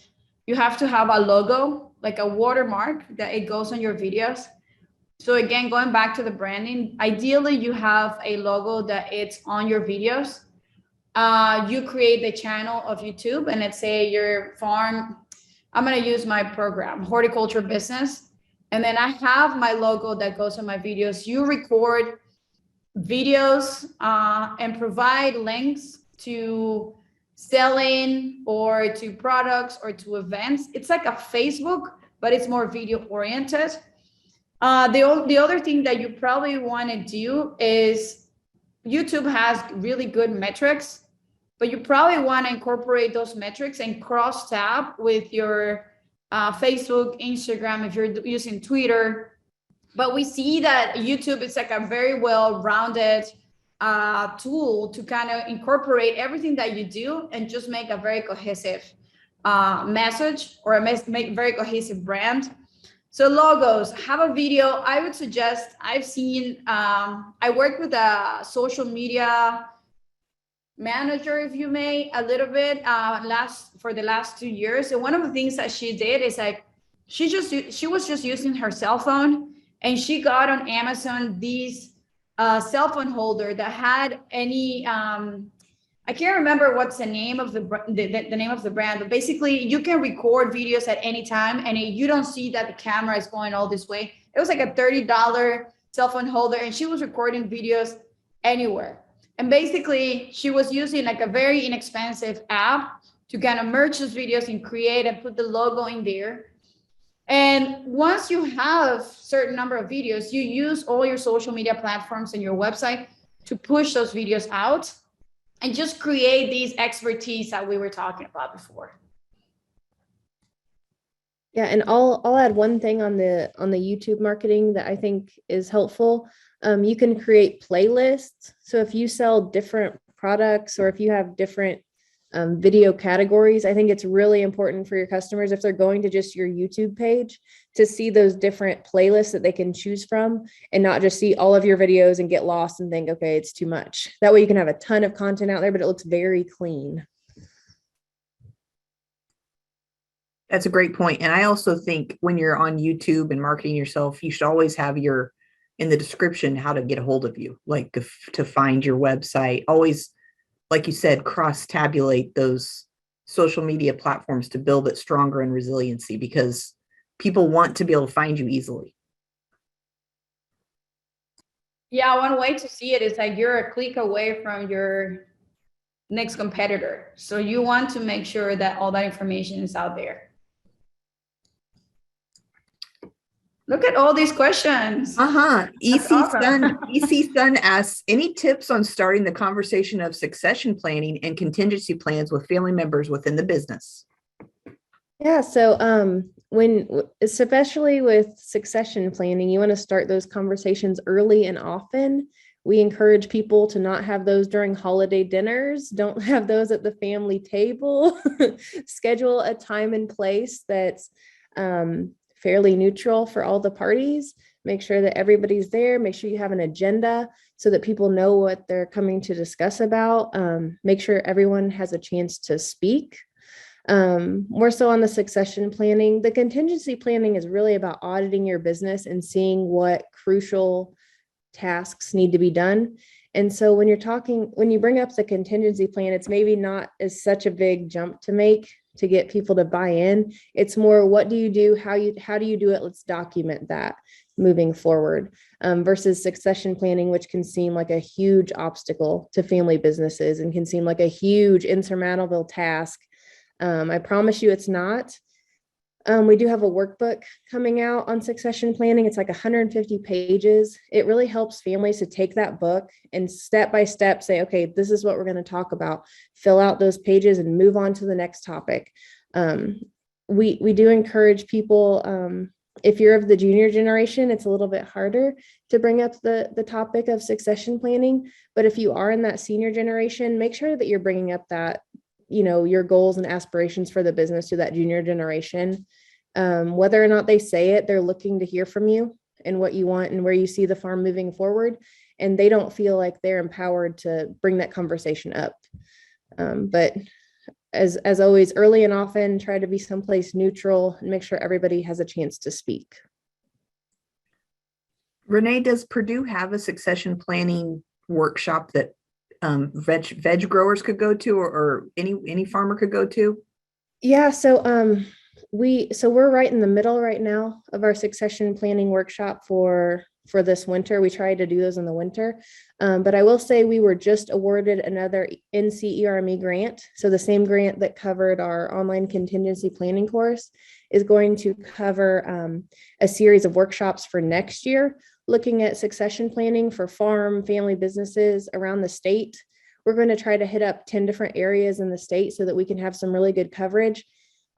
you have to have a logo, like a watermark, that it goes on your videos. So again, going back to the branding, ideally you have a logo that it's on your videos. You create the channel of YouTube, and let's say your farm, I'm going to use my program, Horticulture Business. And then I have my logo that goes on my videos. You record videos and provide links to selling or to products or to events. It's like a Facebook, but it's more video oriented. The other thing that you probably want to do is YouTube has really good metrics, but you probably want to incorporate those metrics and cross tab with your Facebook, Instagram, if you're using Twitter. But we see that YouTube is like a very well-rounded tool to kind of incorporate everything that you do and just make a very cohesive message or make very cohesive brand. So logos, have a video. I would suggest, I've seen, I worked with a social media manager, if you may, a little bit for the last 2 years. And one of the things that she did is like, she was just using her cell phone, and she got on Amazon these cell phone holder that had any, I can't remember what's the name of the name of the brand, but basically you can record videos at any time, and you don't see that the camera is going all this way. It was like a $30 cell phone holder, and she was recording videos anywhere. And basically she was using like a very inexpensive app to kind of merge those videos and create and put the logo in there. And once you have certain number of videos, you use all your social media platforms and your website to push those videos out and just create these expertise that we were talking about before. Yeah, and I'll add one thing on the YouTube marketing that I think is helpful. You can create playlists. So if you sell different products or if you have different video categories, I think it's really important for your customers, if they're going to just your YouTube page, to see those different playlists that they can choose from and not just see all of your videos and get lost and think, okay, it's too much. That way you can have a ton of content out there, but it looks very clean. That's a great point. And I also think when you're on YouTube and marketing yourself, you should always have in the description how to get a hold of you, like to find your website. Always, like you said, cross-tabulate those social media platforms to build it stronger and resiliency, because people want to be able to find you easily. Yeah, one way to see it is like you're a click away from your next competitor. So you want to make sure that all that information is out there. Look at all these questions. EC Sun asks, any tips on starting the conversation of succession planning and contingency plans with family members within the business? Yeah, so especially with succession planning, you want to start those conversations early and often. We encourage people to not have those during holiday dinners. Don't have those at the family table. Schedule a time and place that's fairly neutral for all the parties. Make sure that everybody's there. Make sure you have an agenda so that people know what they're coming to discuss about. Make sure everyone has a chance to speak. More so on the succession planning. The contingency planning is really about auditing your business and seeing what crucial tasks need to be done. And so when you bring up the contingency plan, it's maybe not as such a big jump to make to get people to buy in. It's more, what do you do? How do you do it? Let's document that moving forward, versus succession planning, which can seem like a huge obstacle to family businesses and can seem like a huge insurmountable task. I promise you it's not. We do have a workbook coming out on succession planning. It's like 150 pages. It really helps families to take that book and step by step say, okay, this is what we're going to talk about. Fill out those pages and move on to the next topic. We do encourage people, if you're of the junior generation, it's a little bit harder to bring up the topic of succession planning. But if you are in that senior generation, make sure that you're bringing up that, your goals and aspirations for the business to that junior generation. Whether or not they say it, they're looking to hear from you and what you want and where you see the farm moving forward. And they don't feel like they're empowered to bring that conversation up. But as always, early and often, try to be someplace neutral and make sure everybody has a chance to speak. Renee, does Purdue have a succession planning workshop that veg growers could go to, or any farmer could go to? Yeah, we're right in the middle right now of our succession planning workshop for this winter. We try to do those in the winter. But I will say we were just awarded another NCERME grant. So the same grant that covered our online contingency planning course is going to cover a series of workshops for next year, looking at succession planning for farm family businesses around the state. We're going to try to hit up 10 different areas in the state so that we can have some really good coverage.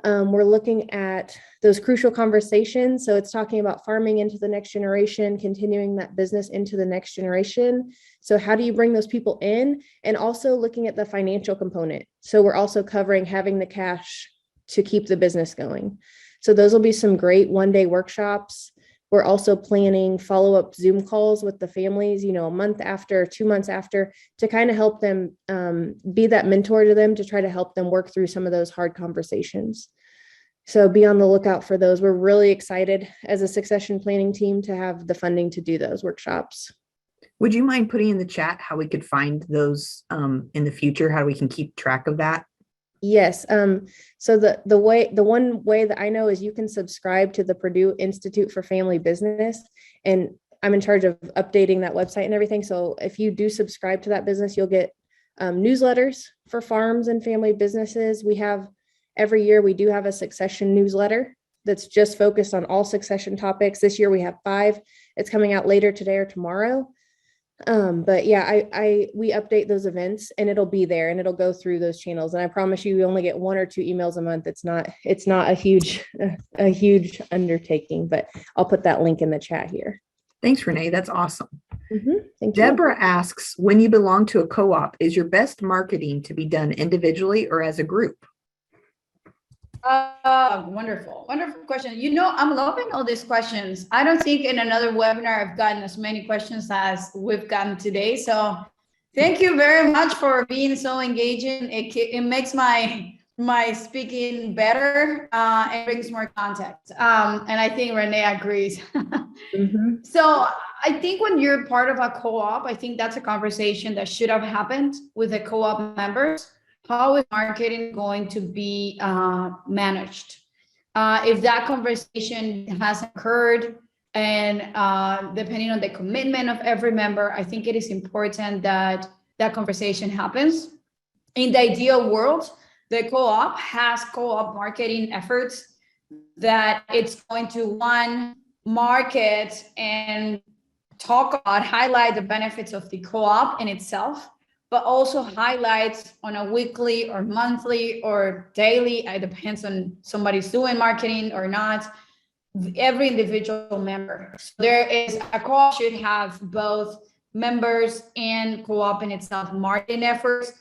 We're looking at those crucial conversations. So it's talking about farming into the next generation, continuing that business into the next generation. So how do you bring those people in? And also looking at the financial component. So we're also covering having the cash to keep the business going. So those will be some great one-day workshops. We're also planning follow-up Zoom calls with the families, a month after, 2 months after, to kind of help them be that mentor to them, to try to help them work through some of those hard conversations. So be on the lookout for those. We're really excited as a succession planning team to have the funding to do those workshops. Would you mind putting in the chat how we could find those in the future, how we can keep track of that? Yes. So the one way that I know is you can subscribe to the Purdue Institute for Family Business, and I'm in charge of updating that website and everything. So if you do subscribe to that business, you'll get newsletters for farms and family businesses. Every year we do have a succession newsletter that's just focused on all succession topics. This year we have 5. It's coming out later today or tomorrow. But yeah, we update those events and it'll be there and it'll go through those channels. And I promise you only get 1 or 2 emails a month. It's not a huge undertaking, but I'll put that link in the chat here. Thanks, Renee. That's awesome. Thank Deborah asks, when you belong to a co-op, is your best marketing to be done individually or as a group? Wonderful question. I'm loving all these questions. I don't think in another webinar I've gotten as many questions as we've gotten today. So thank you very much for being so engaging. It makes my speaking better and brings more context. And I think Renee agrees. So I think when you're part of a co-op, I think that's a conversation that should have happened with the co-op members. How is marketing going to be managed? If that conversation has occurred, and depending on the commitment of every member, I think it is important that that conversation happens. In the ideal world, the co-op has co-op marketing efforts that it's going to, one, market and highlight the benefits of the co-op in itself, but also highlights on a weekly or monthly or daily, it depends on somebody's doing marketing or not, every individual member. So a co-op should have both members and co-op in itself marketing efforts.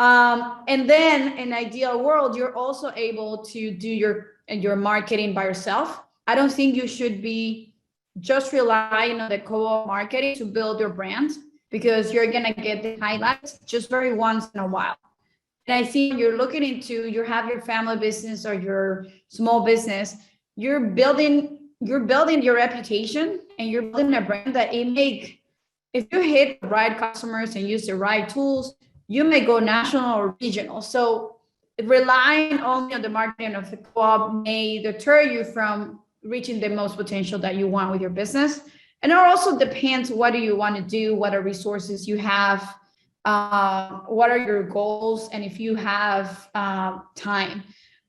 And then in ideal world, you're also able to do your marketing by yourself. I don't think you should be just relying on the co-op marketing to build your brand, because you're going to get the highlights just very once in a while. And I think you have your family business or your small business, you're building your reputation and you're building a brand that if you hit the right customers and use the right tools, you may go national or regional. So relying only on the marketing of the co-op may deter you from reaching the most potential that you want with your business. And it also depends, what do you want to do? What are resources you have? What are your goals? And if you have time.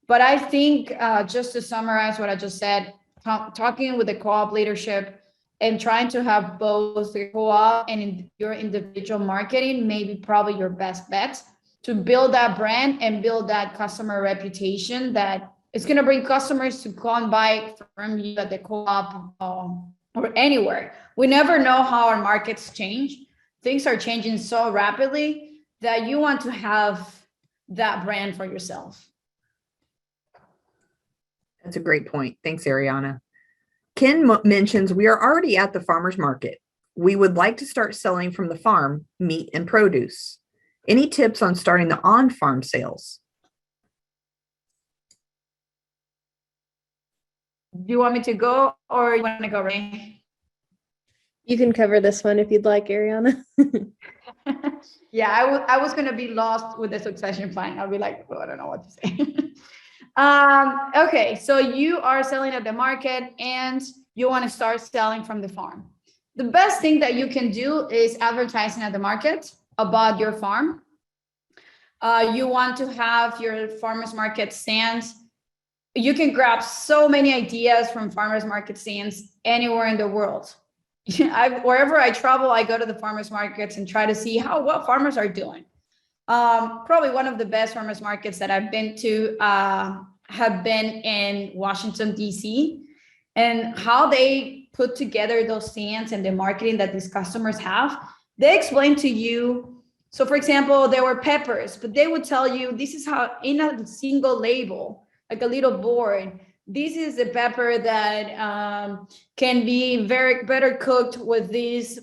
But I think just to summarize what I just said, talking with the co-op leadership and trying to have both the co-op and your individual marketing may be probably your best bet to build that brand and build that customer reputation that is going to bring customers to come buy from you at the co-op or anywhere. We never know how our markets change. Things are changing so rapidly that you want to have that brand for yourself. That's a great point. Thanks, Ariana. Ken mentions we are already at the farmer's market. We would like to start selling from the farm, meat and produce. Any tips on starting the on-farm sales? Do you want me to go or you want to go, Renee? You can cover this one if you'd like, Ariana. Yeah, I was gonna be lost with the succession plan. I'll be like, oh, I don't know what to say. Okay, so you are selling at the market and you want to start selling from the farm. The best thing that you can do is advertising at the market about your farm. You want to have your farmers market stands. You can grab so many ideas from farmers market stands anywhere in the world. Wherever I travel, I go to the farmers markets and try to see what farmers are doing. Probably one of the best farmers markets that I've been to have been in Washington, D.C., and how they put together those stands and the marketing that these customers have. They explain to you. So for example, there were peppers, but they would tell you this is how in a single label, like a little board, this is a pepper that can be better cooked with these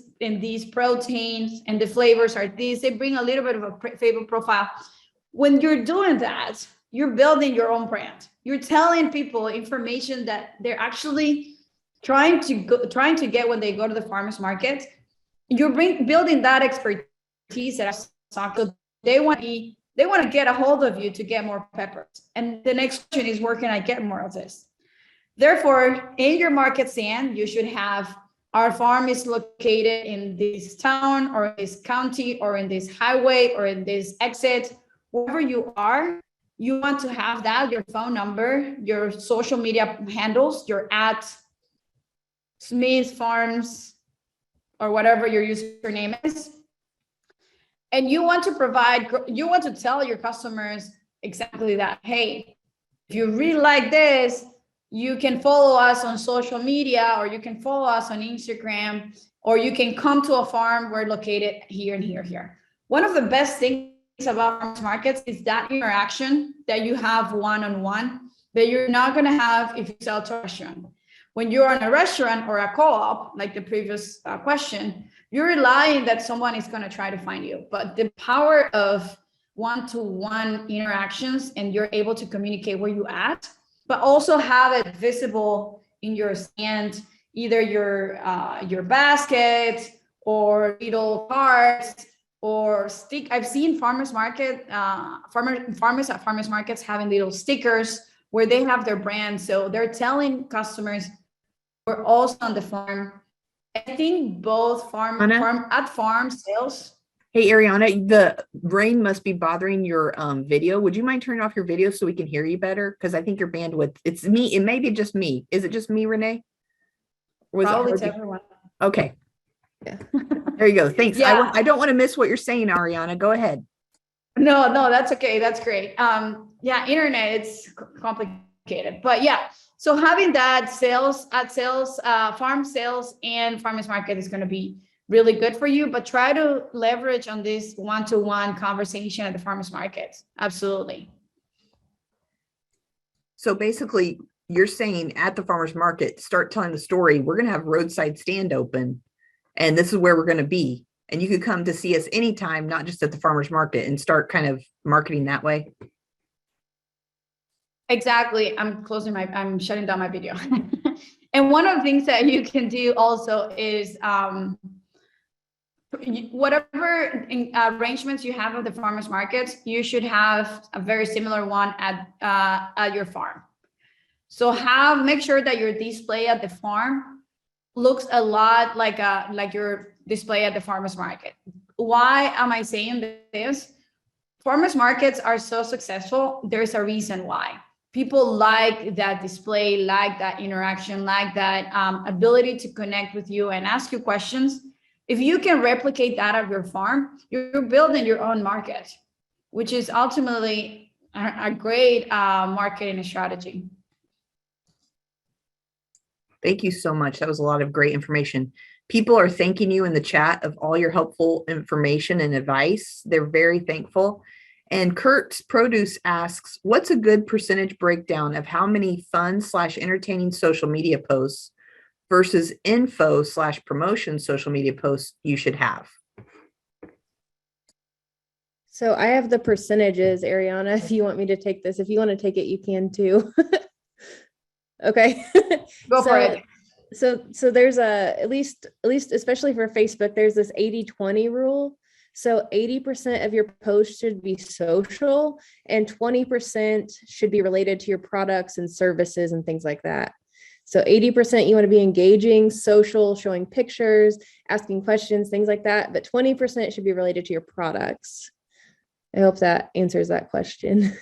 proteins, and the flavors are these. They bring a little bit of a flavor profile. When you're doing that, you're building your own brand. You're telling people information that they're actually trying to get when they go to the farmers market. You're building that expertise that they want to get a hold of you to get more peppers. And the next question is, where can I get more of this? Therefore, in your market stand, you should have, our farm is located in this town or this county or in this highway or in this exit, wherever you are. You want to have that, your phone number, your social media handles, your @Smith Farms or whatever your username is. And you want to tell your customers exactly that. Hey, if you really like this, you can follow us on social media, or you can follow us on Instagram, or you can come to a farm. We're located here and here, here. One of the best things about farmers markets is that interaction that you have one-on-one that you're not going to have if you sell to a restaurant. When you're in a restaurant or a co-op, like the previous question, you're relying that someone is going to try to find you. But the power of one-to-one interactions, and you're able to communicate where you at, but also have it visible in your stand, either your basket or little cards or stick. I've seen farmers at farmers markets having little stickers where they have their brand. So they're telling customers we're also on the farm. I think both farm sales. Hey, Ariana, the rain must be bothering your video. Would you mind turning off your video so we can hear you better? Because I think your bandwidth, it's me. It may be just me. Is it just me, Renee? Probably to everyone. Okay. Yeah. There you go. Thanks. Yeah. I don't want to miss what you're saying, Ariana. Go ahead. No, that's okay. That's great. Yeah, internet, it's complicated, but yeah. So having that farm sales and farmers market is going to be really good for you, but try to leverage on this one-to-one conversation at the farmers market. Absolutely. So basically you're saying at the farmers market, start telling the story. We're going to have roadside stand open, and this is where we're going to be. And you could come to see us anytime, not just at the farmers market, and start kind of marketing that way. Exactly. I'm shutting down my video. And one of the things that you can do also is whatever arrangements you have at the farmers markets, you should have a very similar one at your farm. So make sure that your display at the farm looks a lot like your display at the farmers market. Why am I saying this? Farmers markets are so successful. There's a reason why. People like that display, like that interaction, like that ability to connect with you and ask you questions. If you can replicate that at your farm, you're building your own market, which is ultimately a great marketing strategy. Thank you so much. That was a lot of great information. People are thanking you in the chat of all your helpful information and advice. They're very thankful. And Kurt's Produce asks, what's a good percentage breakdown of how many fun/entertaining social media posts versus info/promotion social media posts you should have? So I have the percentages, Ariana, if you want me to take this. If you want to take it, you can too. Okay. Go for it. So there's at least especially for Facebook, there's this 80-20 rule. So 80% of your posts should be social and 20% should be related to your products and services and things like that. So 80% you want to be engaging, social, showing pictures, asking questions, things like that. But 20% should be related to your products. I hope that answers that question.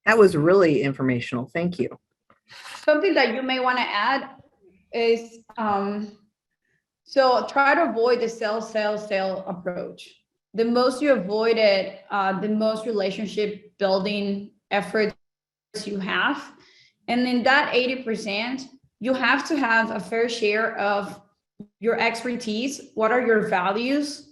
That was really informational. Thank you. Something that you may want to add is, so try to avoid the sell approach. The most you avoid it, the most relationship building efforts you have. And in that 80%, you have to have a fair share of your expertise. What are your values?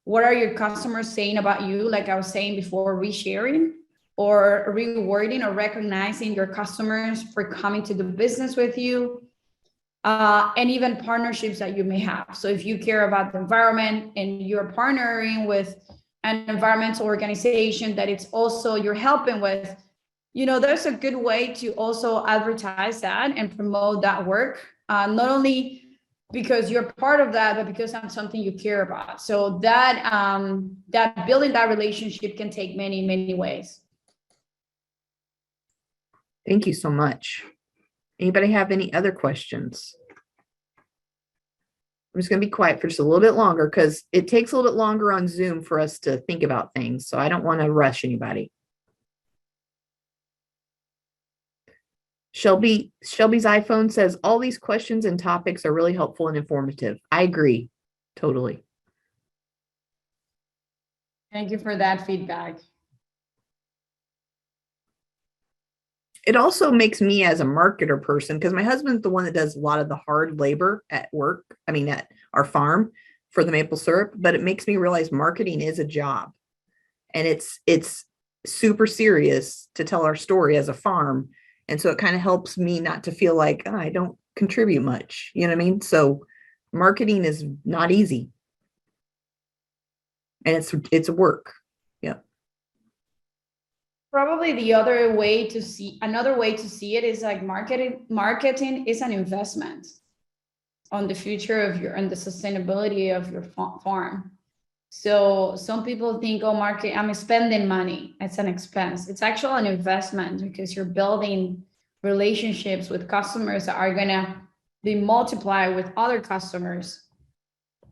What are your customers saying about you? Like I was saying before, resharing or rewarding or recognizing your customers for coming to do business with you. And even partnerships that you may have. So if you care about the environment and you're partnering with an environmental organization that it's also you're helping with, there's a good way to also advertise that and promote that work. Not only because you're part of that, but because that's something you care about. So that building that relationship can take many, many ways. Thank you so much. Anybody have any other questions? I'm just going to be quiet for just a little bit longer because it takes a little bit longer on Zoom for us to think about things. So I don't want to rush anybody. Shelby's iPhone says all these questions and topics are really helpful and informative. I agree. Totally. Thank you for that feedback. It also makes me as a marketer person, because my husband's the one that does a lot of the hard labor at work. I mean, at our farm for the maple syrup, but it makes me realize marketing is a job and it's super serious to tell our story as a farm. And so it kind of helps me not to feel like I don't contribute much. You know what I mean? So marketing is not easy. And it's work. Yeah. Probably another way to see it is like marketing is an investment on the future of and the sustainability of your farm. So some people think, oh, I'm spending money. It's an expense. It's actually an investment because you're building relationships with customers that are going to be multiplied with other customers.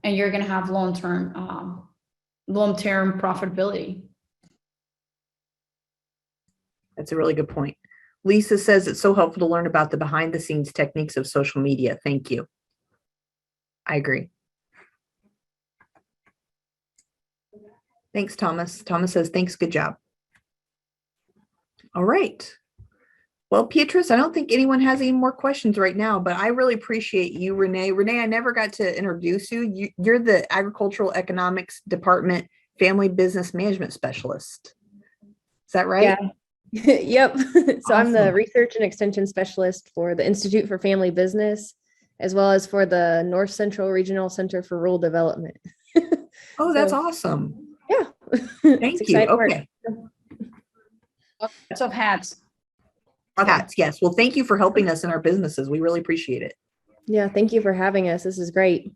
And you're going to have long-term profitability. That's a really good point. Lisa says it's so helpful to learn about the behind the scenes techniques of social media. Thank you. I agree. Thanks, Thomas. Thomas says, thanks, good job. All right. Well, Beatrice, I don't think anyone has any more questions right now, but I really appreciate you, Renee. Renee, I never got to introduce you. You're the Agricultural Economics Department Family Business Management Specialist. Is that right? Yeah. Yep. So Awesome. I'm the Research and Extension Specialist for the Institute for Family Business, as well as for the North Central Regional Center for Rural Development. Oh, that's awesome. Yeah. Thank you. Okay. Lots of hats. Hats, yes. Well, thank you for helping us in our businesses. We really appreciate it. Yeah. Thank you for having us. This is great.